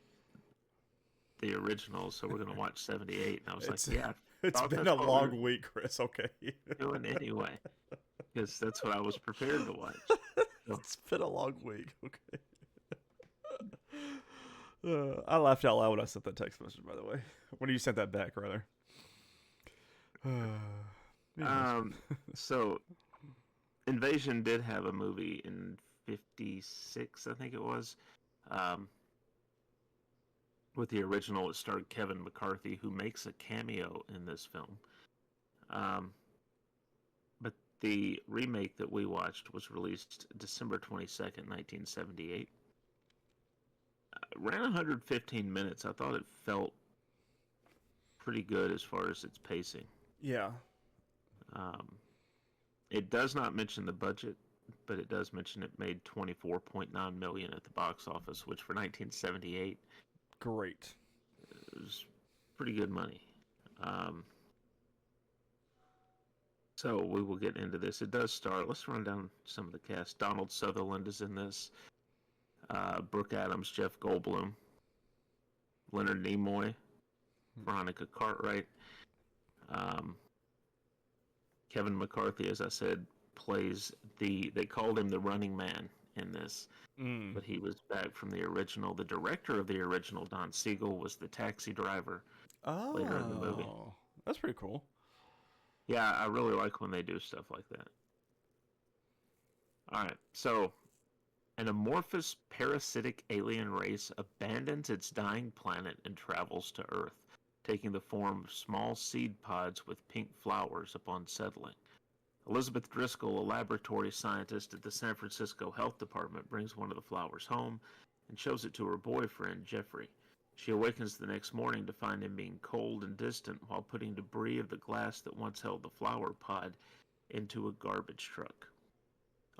Speaker 2: original, so we're gonna watch 78." And I was like, "Yeah,
Speaker 1: it's been a long week, Chris. Okay,
Speaker 2: doing anyway, because that's what I was prepared to watch." So.
Speaker 1: It's been a long week. Okay. I laughed out loud when I sent that text message. By the way, when you sent that back, rather.
Speaker 2: So Invasion did have a movie in 56, I think it was, with the original. It starred Kevin McCarthy, who makes a cameo in this film. But the remake that we watched was released December 22nd, 1978. Ran 115 minutes. I thought it felt pretty good as far as its pacing.
Speaker 1: Yeah.
Speaker 2: It does not mention the budget, but it does mention it made $24.9 million at the box office, which for 1978,
Speaker 1: great.
Speaker 2: It was pretty good money. So we will get into this. It does start. Let's run down some of the cast. Donald Sutherland is in this. Brooke Adams, Jeff Goldblum, Leonard Nimoy, Veronica Cartwright. Kevin McCarthy, as I said, plays they called him the running man in this, but he was back from the original. The director of the original, Don Siegel, was the taxi driver later in the movie.
Speaker 1: That's pretty cool.
Speaker 2: Yeah, I really like when they do stuff like that. All right, so an amorphous parasitic alien race abandons its dying planet and travels to Earth, taking the form of small seed pods with pink flowers upon settling. Elizabeth Driscoll, a laboratory scientist at the San Francisco Health Department, brings one of the flowers home and shows it to her boyfriend, Jeffrey. She awakens the next morning to find him being cold and distant while putting debris of the glass that once held the flower pod into a garbage truck.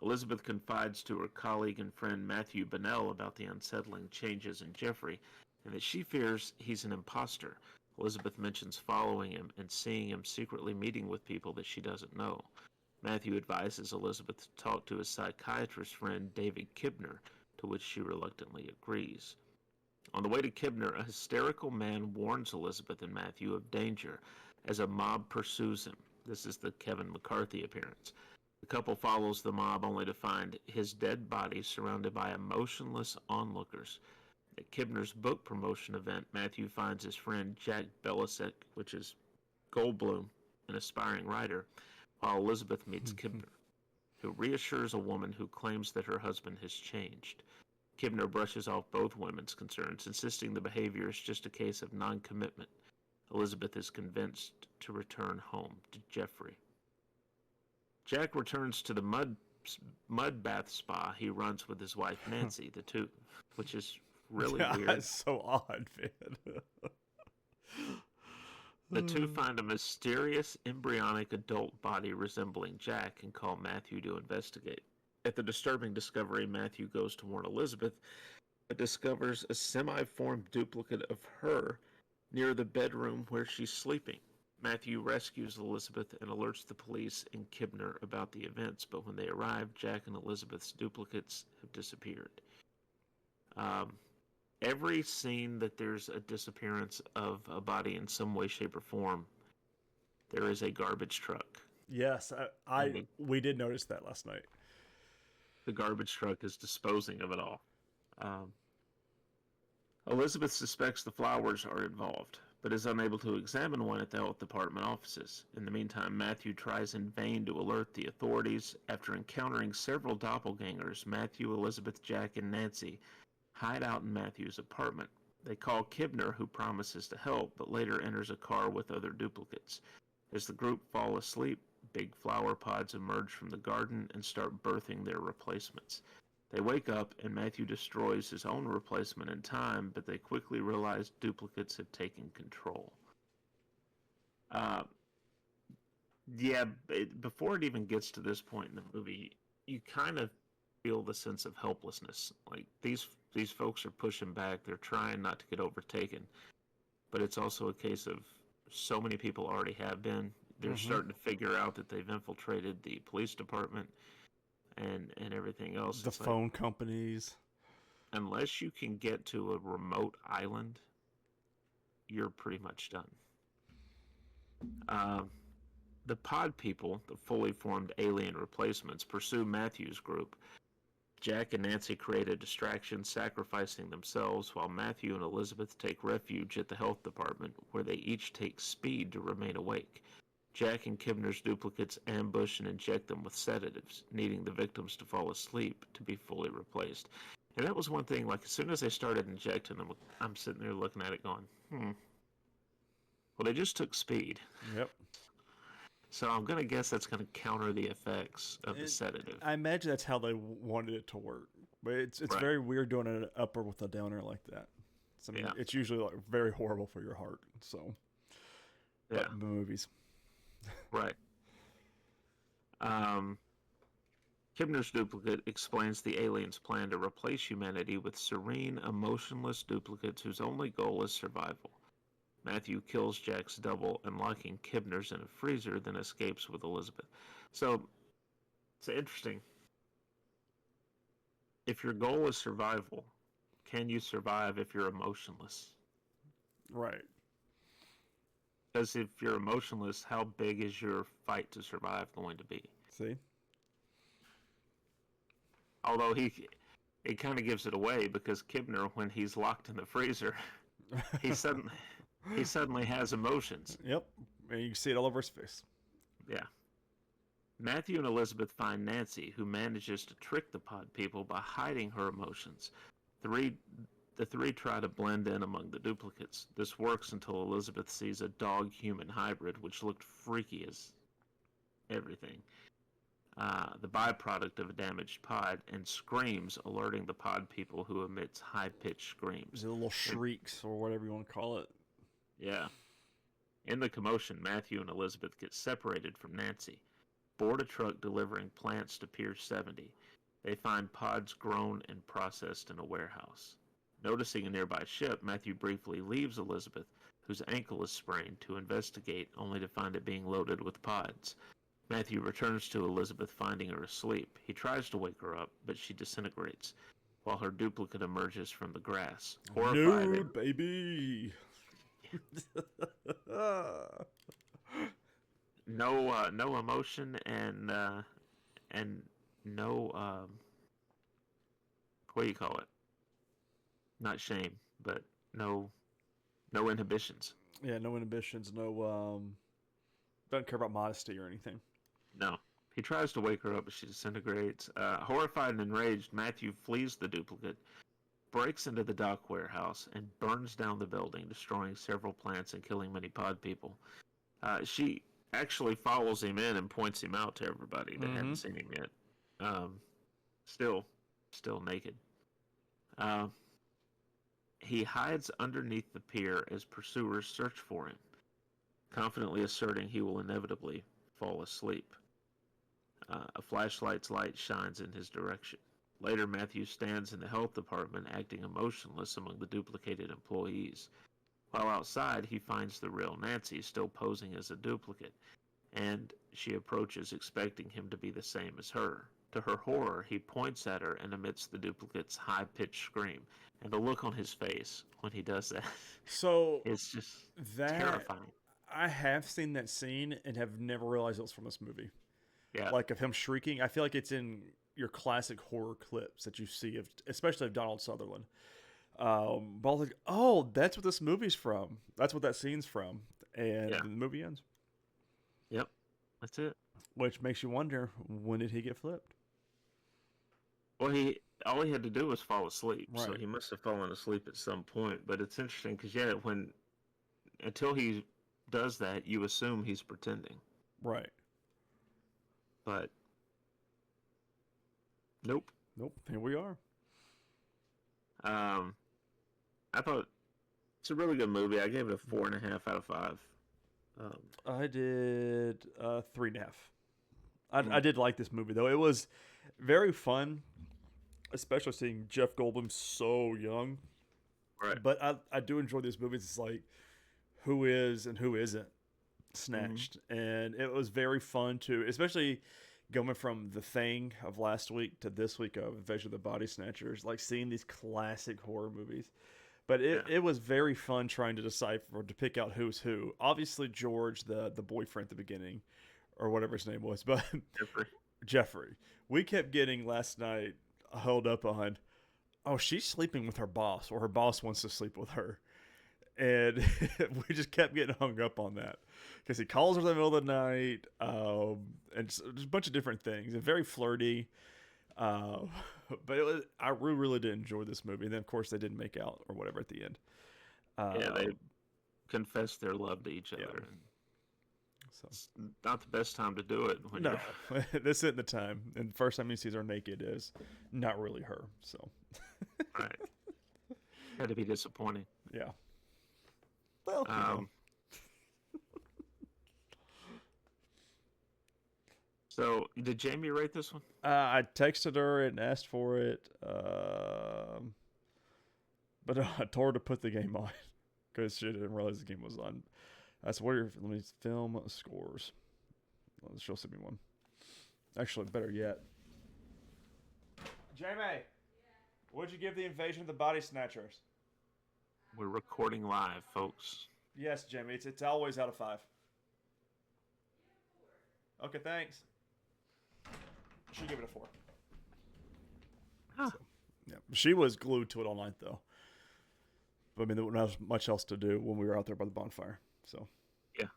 Speaker 2: Elizabeth confides to her colleague and friend Matthew Bennell about the unsettling changes in Jeffrey and that she fears he's an imposter. Elizabeth mentions following him and seeing him secretly meeting with people that she doesn't know. Matthew advises Elizabeth to talk to his psychiatrist friend David Kibner, to which she reluctantly agrees. On the way to Kibner, a hysterical man warns Elizabeth and Matthew of danger as a mob pursues him. This is the Kevin McCarthy appearance. The couple follows the mob only to find his dead body surrounded by emotionless onlookers. At Kibner's book promotion event, Matthew finds his friend Jack Belicec, which is Goldblum, an aspiring writer, while Elizabeth meets Kibner, who reassures a woman who claims that her husband has changed. Kibner brushes off both women's concerns, insisting the behavior is just a case of non-commitment. Elizabeth is convinced to return home to Jeffrey. Jack returns to the mud bath spa he runs with his wife Nancy, the two, which is really weird.
Speaker 1: That's so odd, man.
Speaker 2: The two find a mysterious embryonic adult body resembling Jack and call Matthew to investigate. At the disturbing discovery, Matthew goes to warn Elizabeth, but discovers a semi-formed duplicate of her near the bedroom where she's sleeping. Matthew rescues Elizabeth and alerts the police and Kibner about the events, but when they arrive, Jack and Elizabeth's duplicates have disappeared. Every scene that there's a disappearance of a body in some way, shape, or form, there is a garbage truck.
Speaker 1: Yes, we did notice that last night.
Speaker 2: The garbage truck is disposing of it all. Elizabeth suspects the flowers are involved, but is unable to examine one at the health department offices. In the meantime, Matthew tries in vain to alert the authorities. After encountering several doppelgangers, Matthew, Elizabeth, Jack, and Nancy hide out in Matthew's apartment. They call Kibner, who promises to help, but later enters a car with other duplicates. As the group fall asleep, big flower pods emerge from the garden and start birthing their replacements. They wake up, and Matthew destroys his own replacement in time, but they quickly realize duplicates have taken control. Before it even gets to this point in the movie, you kind of feel the sense of helplessness. Like these folks are pushing back. They're trying not to get overtaken. But it's also a case of so many people already have been. They're starting to figure out that they've infiltrated the police department and everything else.
Speaker 1: The phone companies.
Speaker 2: Unless you can get to a remote island, you're pretty much done. The pod people, the fully formed alien replacements, pursue Matthew's group. Jack and Nancy create a distraction, sacrificing themselves, while Matthew and Elizabeth take refuge at the health department, where they each take speed to remain awake. Jack and Kibner's duplicates ambush and inject them with sedatives, needing the victims to fall asleep to be fully replaced. And that was one thing, like, as soon as they started injecting them, I'm sitting there looking at it going, Well, they just took speed.
Speaker 1: Yep.
Speaker 2: So I'm going to guess that's going to counter the effects of the sedative.
Speaker 1: I imagine that's how they wanted it to work. But it's right. Very weird doing an upper with a downer like that. So, I mean, it's usually like very horrible for your heart. So, but the movies.
Speaker 2: Right. Kibner's duplicate explains the aliens' plan to replace humanity with serene, emotionless duplicates whose only goal is survival. Matthew kills Jack's double, unlocking Kibner's in a freezer, then escapes with Elizabeth. So, it's interesting. If your goal is survival, can you survive if you're emotionless?
Speaker 1: Right.
Speaker 2: Because if you're emotionless, how big is your fight to survive going to be?
Speaker 1: See?
Speaker 2: Although it kind of gives it away, because Kibner, when he's locked in the freezer, he suddenly has emotions.
Speaker 1: Yep, and you can see it all over his face.
Speaker 2: Yeah. Matthew and Elizabeth find Nancy, who manages to trick the pod people by hiding her emotions. The three try to blend in among the duplicates. This works until Elizabeth sees a dog-human hybrid, which looked freaky as everything. The byproduct of a damaged pod, and screams, alerting the pod people, who emits high-pitched screams.
Speaker 1: The little shrieks, or whatever you want to call it.
Speaker 2: Yeah. In the commotion, Matthew and Elizabeth get separated from Nancy. Board a truck delivering plants to Pier 70. They find pods grown and processed in a warehouse. Noticing a nearby ship, Matthew briefly leaves Elizabeth, whose ankle is sprained, to investigate, only to find it being loaded with pods. Matthew returns to Elizabeth, finding her asleep. He tries to wake her up, but she disintegrates, while her duplicate emerges from the grass.
Speaker 1: Nude, baby!
Speaker 2: No emotion and no what do you call it? Not shame, but no inhibitions.
Speaker 1: Yeah, no inhibitions. No doesn't care about modesty or anything.
Speaker 2: No. He tries to wake her up, but she disintegrates. Horrified and enraged, Matthew flees the duplicate, breaks into the dock warehouse, and burns down the building, destroying several plants and killing many pod people. She actually follows him in and points him out to everybody that hadn't seen him yet. Still naked. He hides underneath the pier as pursuers search for him, confidently asserting he will inevitably fall asleep. A flashlight's light shines in his direction. Later, Matthew stands in the health department, acting emotionless among the duplicated employees. While outside, he finds the real Nancy, still posing as a duplicate, and she approaches, expecting him to be the same as her. To her horror, he points at her and emits the duplicate's high-pitched scream. And the look on his face when he does that, it's just terrifying.
Speaker 1: I have seen that scene and have never realized it was from this movie.
Speaker 2: Yeah.
Speaker 1: Like, of him shrieking, I feel like it's in your classic horror clips that you see, especially of Donald Sutherland. But I was like, oh, that's what this movie's from. That's what that scene's from. And the movie ends.
Speaker 2: Yep, that's it.
Speaker 1: Which makes you wonder, when did he get flipped?
Speaker 2: Well, all he had to do was fall asleep,
Speaker 1: right.
Speaker 2: So he must have fallen asleep at some point. But it's interesting because, until he does that, you assume he's pretending.
Speaker 1: Right.
Speaker 2: But nope.
Speaker 1: Here we are.
Speaker 2: I thought it's a really good movie. I gave it a 4.5 out of 5.
Speaker 1: I did 3.5. I did like this movie, though. It was very fun. especially seeing Jeff Goldblum so young.
Speaker 2: Right.
Speaker 1: But I do enjoy these movies. It's like who is and who isn't Snatched, and it was very fun to, especially going from The Thing of last week to this week of Invasion of the Body Snatchers, like seeing these classic horror movies. But it was very fun trying to decipher, to pick out who's who. Obviously, George, the boyfriend at the beginning, or whatever his name was, but Jeffrey. We kept getting last night held up on, oh, she's sleeping with her boss, or her boss wants to sleep with her. And we just kept getting hung up on that because he calls her in the middle of the night, and just a bunch of different things, and very flirty. But I really did enjoy this movie. And then, of course, they didn't make out or whatever at the end.
Speaker 2: They confessed their love to each other.
Speaker 1: Yeah. So.
Speaker 2: It's not the best time to do it.
Speaker 1: No, this isn't the time. And the first time he sees her naked is not really her. So,
Speaker 2: right. Had to be disappointing.
Speaker 1: Yeah. Well,
Speaker 2: So, did Jamie rate this one?
Speaker 1: I texted her and asked for it, but I told her to put the game on because she didn't realize the game was on. That's where. Let me film scores. She'll send me one. Actually, better yet. Jamie, what'd you give the Invasion of the Body Snatchers?
Speaker 2: We're recording live, folks.
Speaker 1: Yes, Jamie. It's always out of 5. Okay, thanks. She gave it a 4.
Speaker 2: Huh.
Speaker 1: So, yeah, she was glued to it all night, though. But I mean, there wasn't much else to do when we were out there by the bonfire. So
Speaker 2: yeah.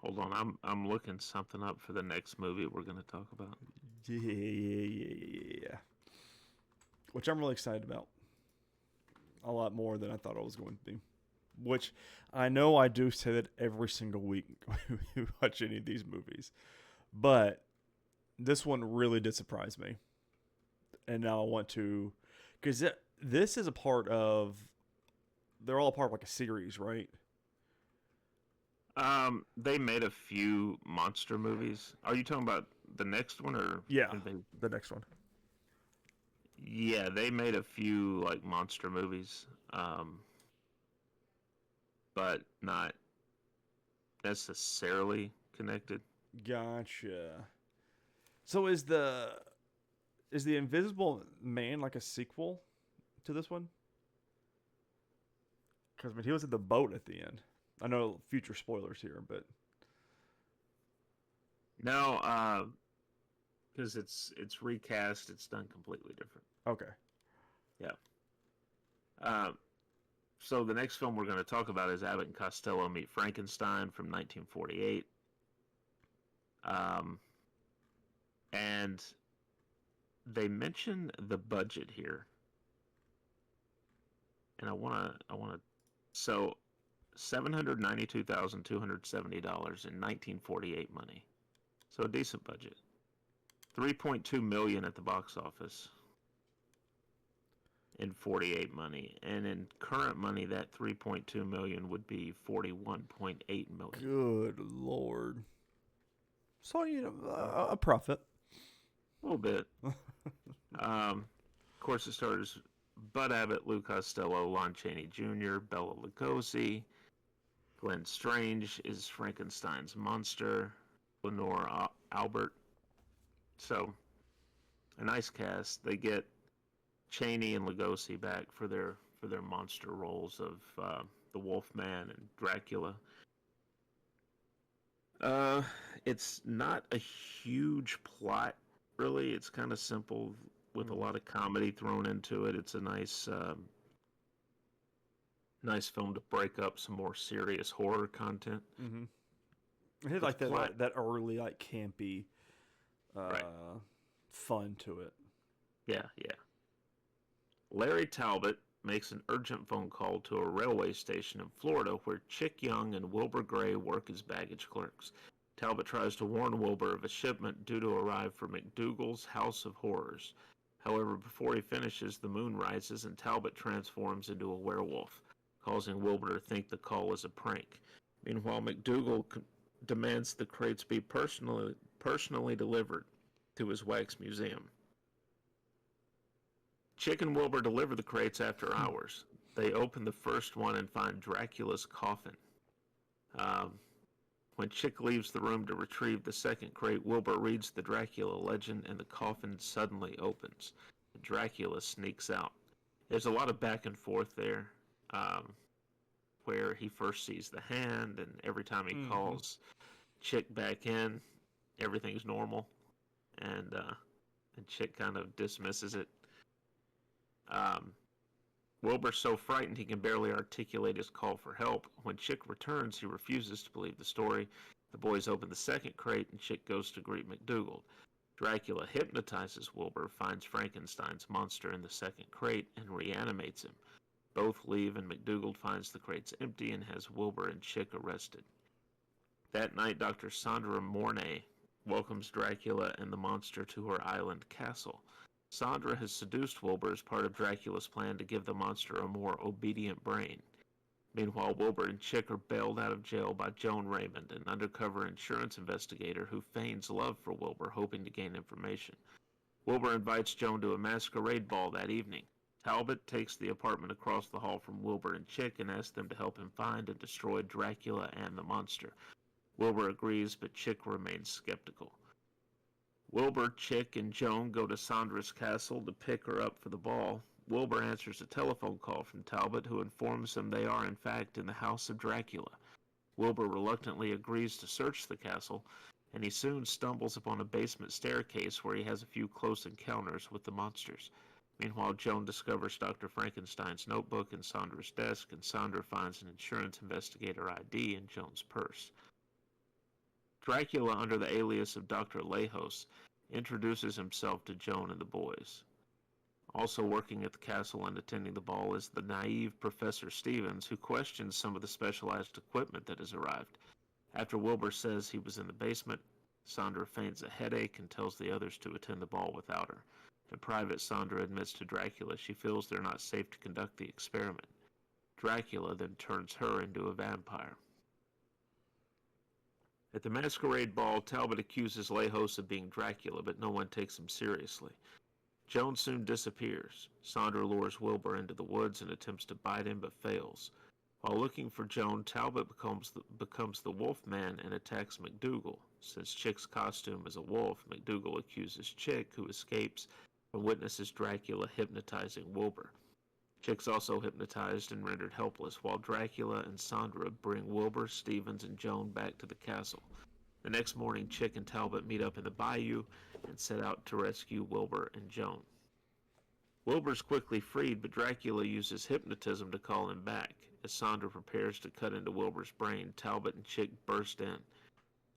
Speaker 2: Hold on, I'm looking something up for the next movie we're going to talk about.
Speaker 1: Yeah. Which I'm really excited about. A lot more than I thought I was going to be. Which I know I do say that every single week we watch any of these movies. But this one really did surprise me. And now I want to... Because this is a part of... They're all a part of like a series, right?
Speaker 2: They made a few monster movies. Are you talking about the next one, or...
Speaker 1: Yeah, the next one.
Speaker 2: Yeah, they made a few like monster movies. But not necessarily connected.
Speaker 1: Gotcha. So is the Invisible Man like a sequel to this one? Because I mean, he was at the boat at the end. I know future spoilers here, but
Speaker 2: no, because it's recast. It's done completely different.
Speaker 1: Okay.
Speaker 2: Yeah. So the next film we're going to talk about is Abbott and Costello Meet Frankenstein from 1948. And they mention the budget here. And I want to so $792,270 in 1948 money. So a decent budget. $3.2 million at the box office. In 48 money, and in current money, that 3.2 million would be 41.8 million.
Speaker 1: Good Lord! So a profit,
Speaker 2: a little bit. Of course, it stars Bud Abbott, Lou Costello, Lon Chaney Jr., Bela Lugosi, Glenn Strange is Frankenstein's monster, Lenore Albert. So, a nice cast. They get Chaney and Lugosi back for their monster roles of the Wolfman and Dracula. It's not a huge plot, really. It's kind of simple with a lot of comedy thrown into it. It's a nice film to break up some more serious horror content.
Speaker 1: Mm-hmm. It had like that early like campy,
Speaker 2: right.
Speaker 1: Fun to it.
Speaker 2: Yeah. Larry Talbot makes an urgent phone call to a railway station in Florida where Chick Young and Wilbur Gray work as baggage clerks. Talbot tries to warn Wilbur of a shipment due to arrive for McDougal's House of Horrors. However, before he finishes, the moon rises and Talbot transforms into a werewolf, causing Wilbur to think the call is a prank. Meanwhile, McDougal demands the crates be personally delivered to his wax museum. Chick and Wilbur deliver the crates after hours. They open the first one and find Dracula's coffin. When Chick leaves the room to retrieve the second crate, Wilbur reads the Dracula legend and the coffin suddenly opens. Dracula sneaks out. There's a lot of back and forth there, where he first sees the hand, and every time he calls Chick back in, everything's normal, and Chick kind of dismisses it. Wilbur's so frightened he can barely articulate his call for help. When Chick returns, he refuses to believe the story. The boys open the second crate, and Chick goes to greet McDougal. Dracula hypnotizes Wilbur, finds Frankenstein's monster in the second crate, and reanimates him. Both leave, and McDougal finds the crates empty and has Wilbur and Chick arrested. That night, Dr. Sandra Mornay welcomes Dracula and the monster to her island castle. Sandra has seduced Wilbur as part of Dracula's plan to give the monster a more obedient brain. Meanwhile, Wilbur and Chick are bailed out of jail by Joan Raymond, an undercover insurance investigator who feigns love for Wilbur, hoping to gain information. Wilbur invites Joan to a masquerade ball that evening. Talbot takes the apartment across the hall from Wilbur and Chick and asks them to help him find and destroy Dracula and the monster. Wilbur agrees, but Chick remains skeptical. Wilbur, Chick, and Joan go to Sandra's castle to pick her up for the ball. Wilbur answers a telephone call from Talbot, who informs him they are in fact in the house of Dracula. Wilbur reluctantly agrees to search the castle, and he soon stumbles upon a basement staircase where he has a few close encounters with the monsters. Meanwhile, Joan discovers Dr. Frankenstein's notebook in Sandra's desk, and Sandra finds an insurance investigator ID in Joan's purse. Dracula, under the alias of Dr. Lejos, introduces himself to Joan and the boys. Also working at the castle and attending the ball is the naive Professor Stevens, who questions some of the specialized equipment that has arrived. After Wilbur says he was in the basement, Sandra feigns a headache and tells the others to attend the ball without her. In private, Sandra admits to Dracula she feels they're not safe to conduct the experiment. Dracula then turns her into a vampire. At the masquerade ball, Talbot accuses Lejos of being Dracula, but no one takes him seriously. Joan soon disappears. Sandra lures Wilbur into the woods and attempts to bite him, but fails. While looking for Joan, Talbot becomes the Wolfman and attacks McDougal. Since Chick's costume is a wolf, McDougal accuses Chick, who escapes and witnesses Dracula hypnotizing Wilbur. Chick's also hypnotized and rendered helpless, while Dracula and Sandra bring Wilbur, Stevens, and Joan back to the castle. The next morning, Chick and Talbot meet up in the bayou and set out to rescue Wilbur and Joan. Wilbur's quickly freed, but Dracula uses hypnotism to call him back. As Sandra prepares to cut into Wilbur's brain, Talbot and Chick burst in.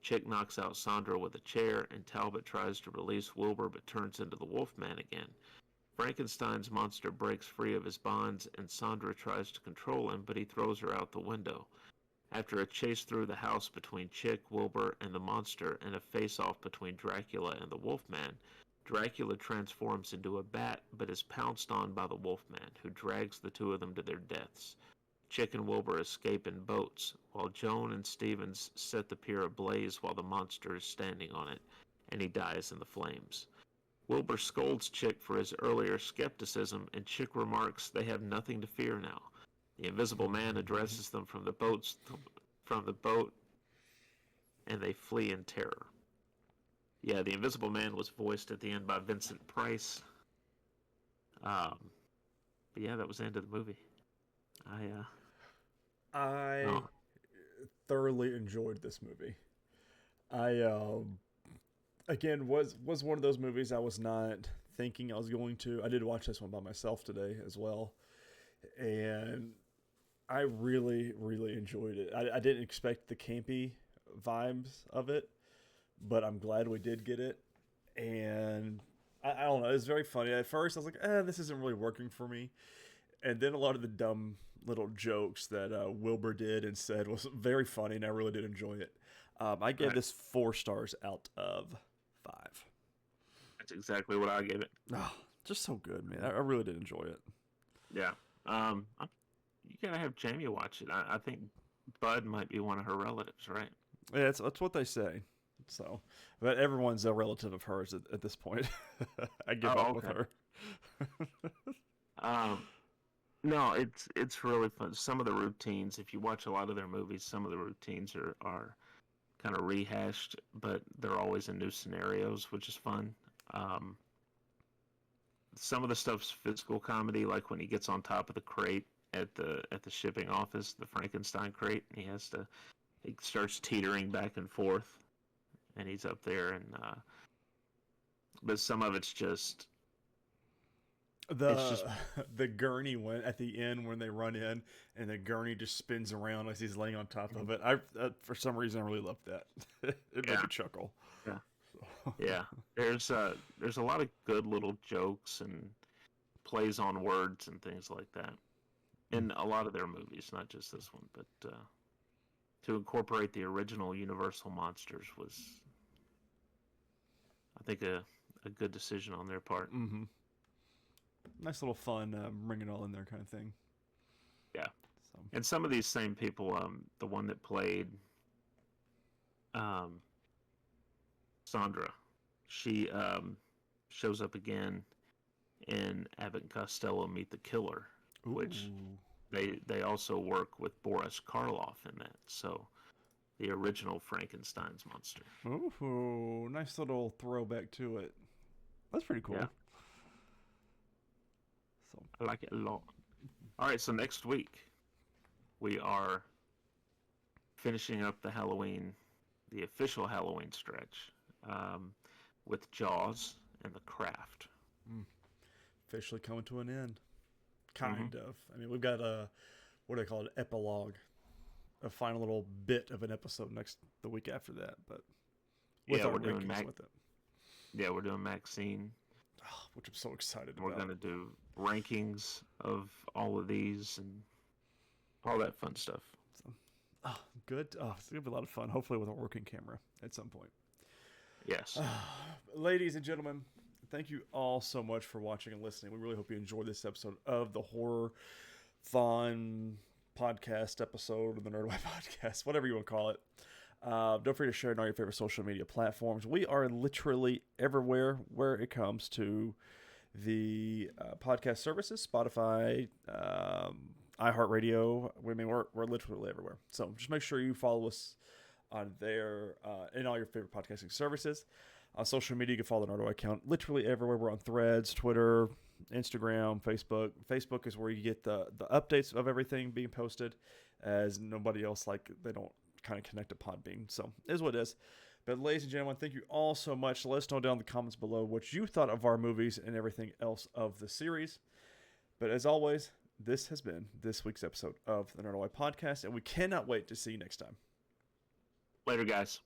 Speaker 2: Chick knocks out Sandra with a chair, and Talbot tries to release Wilbur but turns into the Wolfman again. Frankenstein's monster breaks free of his bonds, and Sandra tries to control him, but he throws her out the window. After a chase through the house between Chick, Wilbur, and the monster, and a face-off between Dracula and the Wolfman, Dracula transforms into a bat, but is pounced on by the Wolfman, who drags the two of them to their deaths. Chick and Wilbur escape in boats, while Joan and Stevens set the pier ablaze while the monster is standing on it, and he dies in the flames. Wilbur scolds Chick for his earlier skepticism, and Chick remarks they have nothing to fear now. The Invisible Man addresses them from the boat, and they flee in terror. Yeah, the Invisible Man was voiced at the end by Vincent Price. But yeah, that was the end of the movie.
Speaker 1: I thoroughly enjoyed this movie. Again, was one of those movies I was not thinking I was going to. I did watch this one by myself today as well, and I really, really enjoyed it. I didn't expect the campy vibes of it, but I'm glad we did get it. And I don't know, it was very funny. At first, I was like, this isn't really working for me. And then a lot of the dumb little jokes that Wilbur did and said was very funny, and I really did enjoy it. I gave this 4 stars out of 5.
Speaker 2: That's exactly what I gave it.
Speaker 1: Oh, just so good, man. I really did enjoy it.
Speaker 2: Yeah. You gotta have Jamie watch it. I think Bud might be one of her relatives, right?
Speaker 1: Yeah, that's what they say. So, but everyone's a relative of hers at this point. I give up with her.
Speaker 2: No, it's really fun. Some of the routines, if you watch a lot of their movies, some of the routines are kind of rehashed, but they're always in new scenarios, which is fun. Some of the stuff's physical comedy, like when he gets on top of the crate at the shipping office, the Frankenstein crate, and he starts teetering back and forth, and he's up there, and but some of it's just
Speaker 1: the gurney one at the end when they run in and the gurney just spins around as he's laying on top of it. I for some reason I really loved that. It made me chuckle.
Speaker 2: Yeah. Yeah, there's a lot of good little jokes and plays on words and things like that in a lot of their movies, not just this one. But to incorporate the original Universal monsters was, I think, a good decision on their part.
Speaker 1: Mm-hmm. Nice little fun, bring it all in there kind of thing.
Speaker 2: Yeah, so. And some of these same people, the one that played Sandra, she shows up again in Abbott and Costello Meet the Killer, which they also work with Boris Karloff in that. So the original Frankenstein's monster.
Speaker 1: Ooh, nice little throwback to it. That's pretty cool.
Speaker 2: Yeah. So I like it a lot. All right, so next week we are finishing up the official Halloween stretch. With Jaws and The Craft.
Speaker 1: Officially coming to an end. Kind of. I mean, we've got what do they call it? Epilogue. A final little bit of an episode the week after that, but with our rankings with it.
Speaker 2: Yeah, we're doing Maxine.
Speaker 1: Which I'm so excited about.
Speaker 2: We're going to do rankings of all of these and all that fun stuff.
Speaker 1: So, good. It's going to be a lot of fun, hopefully with a working camera at some point.
Speaker 2: Yes.
Speaker 1: Ladies and gentlemen, thank you all so much for watching and listening. We really hope you enjoyed this episode of the Horror-Thon podcast episode of the Nerdwide podcast, whatever you want to call it. Don't forget to share it on all your favorite social media platforms. We are literally everywhere where it comes to the podcast services, Spotify, iHeartRadio. I mean, we're literally everywhere. So just make sure you follow us on there in all your favorite podcasting services. On social media, you can follow the Nerdwide account literally everywhere. We're on Threads, Twitter, Instagram, Facebook. Facebook is where you get the updates of everything being posted, as nobody else, they don't kind of connect to Podbean. So it is what it is. But ladies and gentlemen, thank you all so much. Let us know down in the comments below what you thought of our movies and everything else of the series. But as always, this has been this week's episode of the Nerdwide podcast, and we cannot wait to see you next time.
Speaker 2: Later, guys.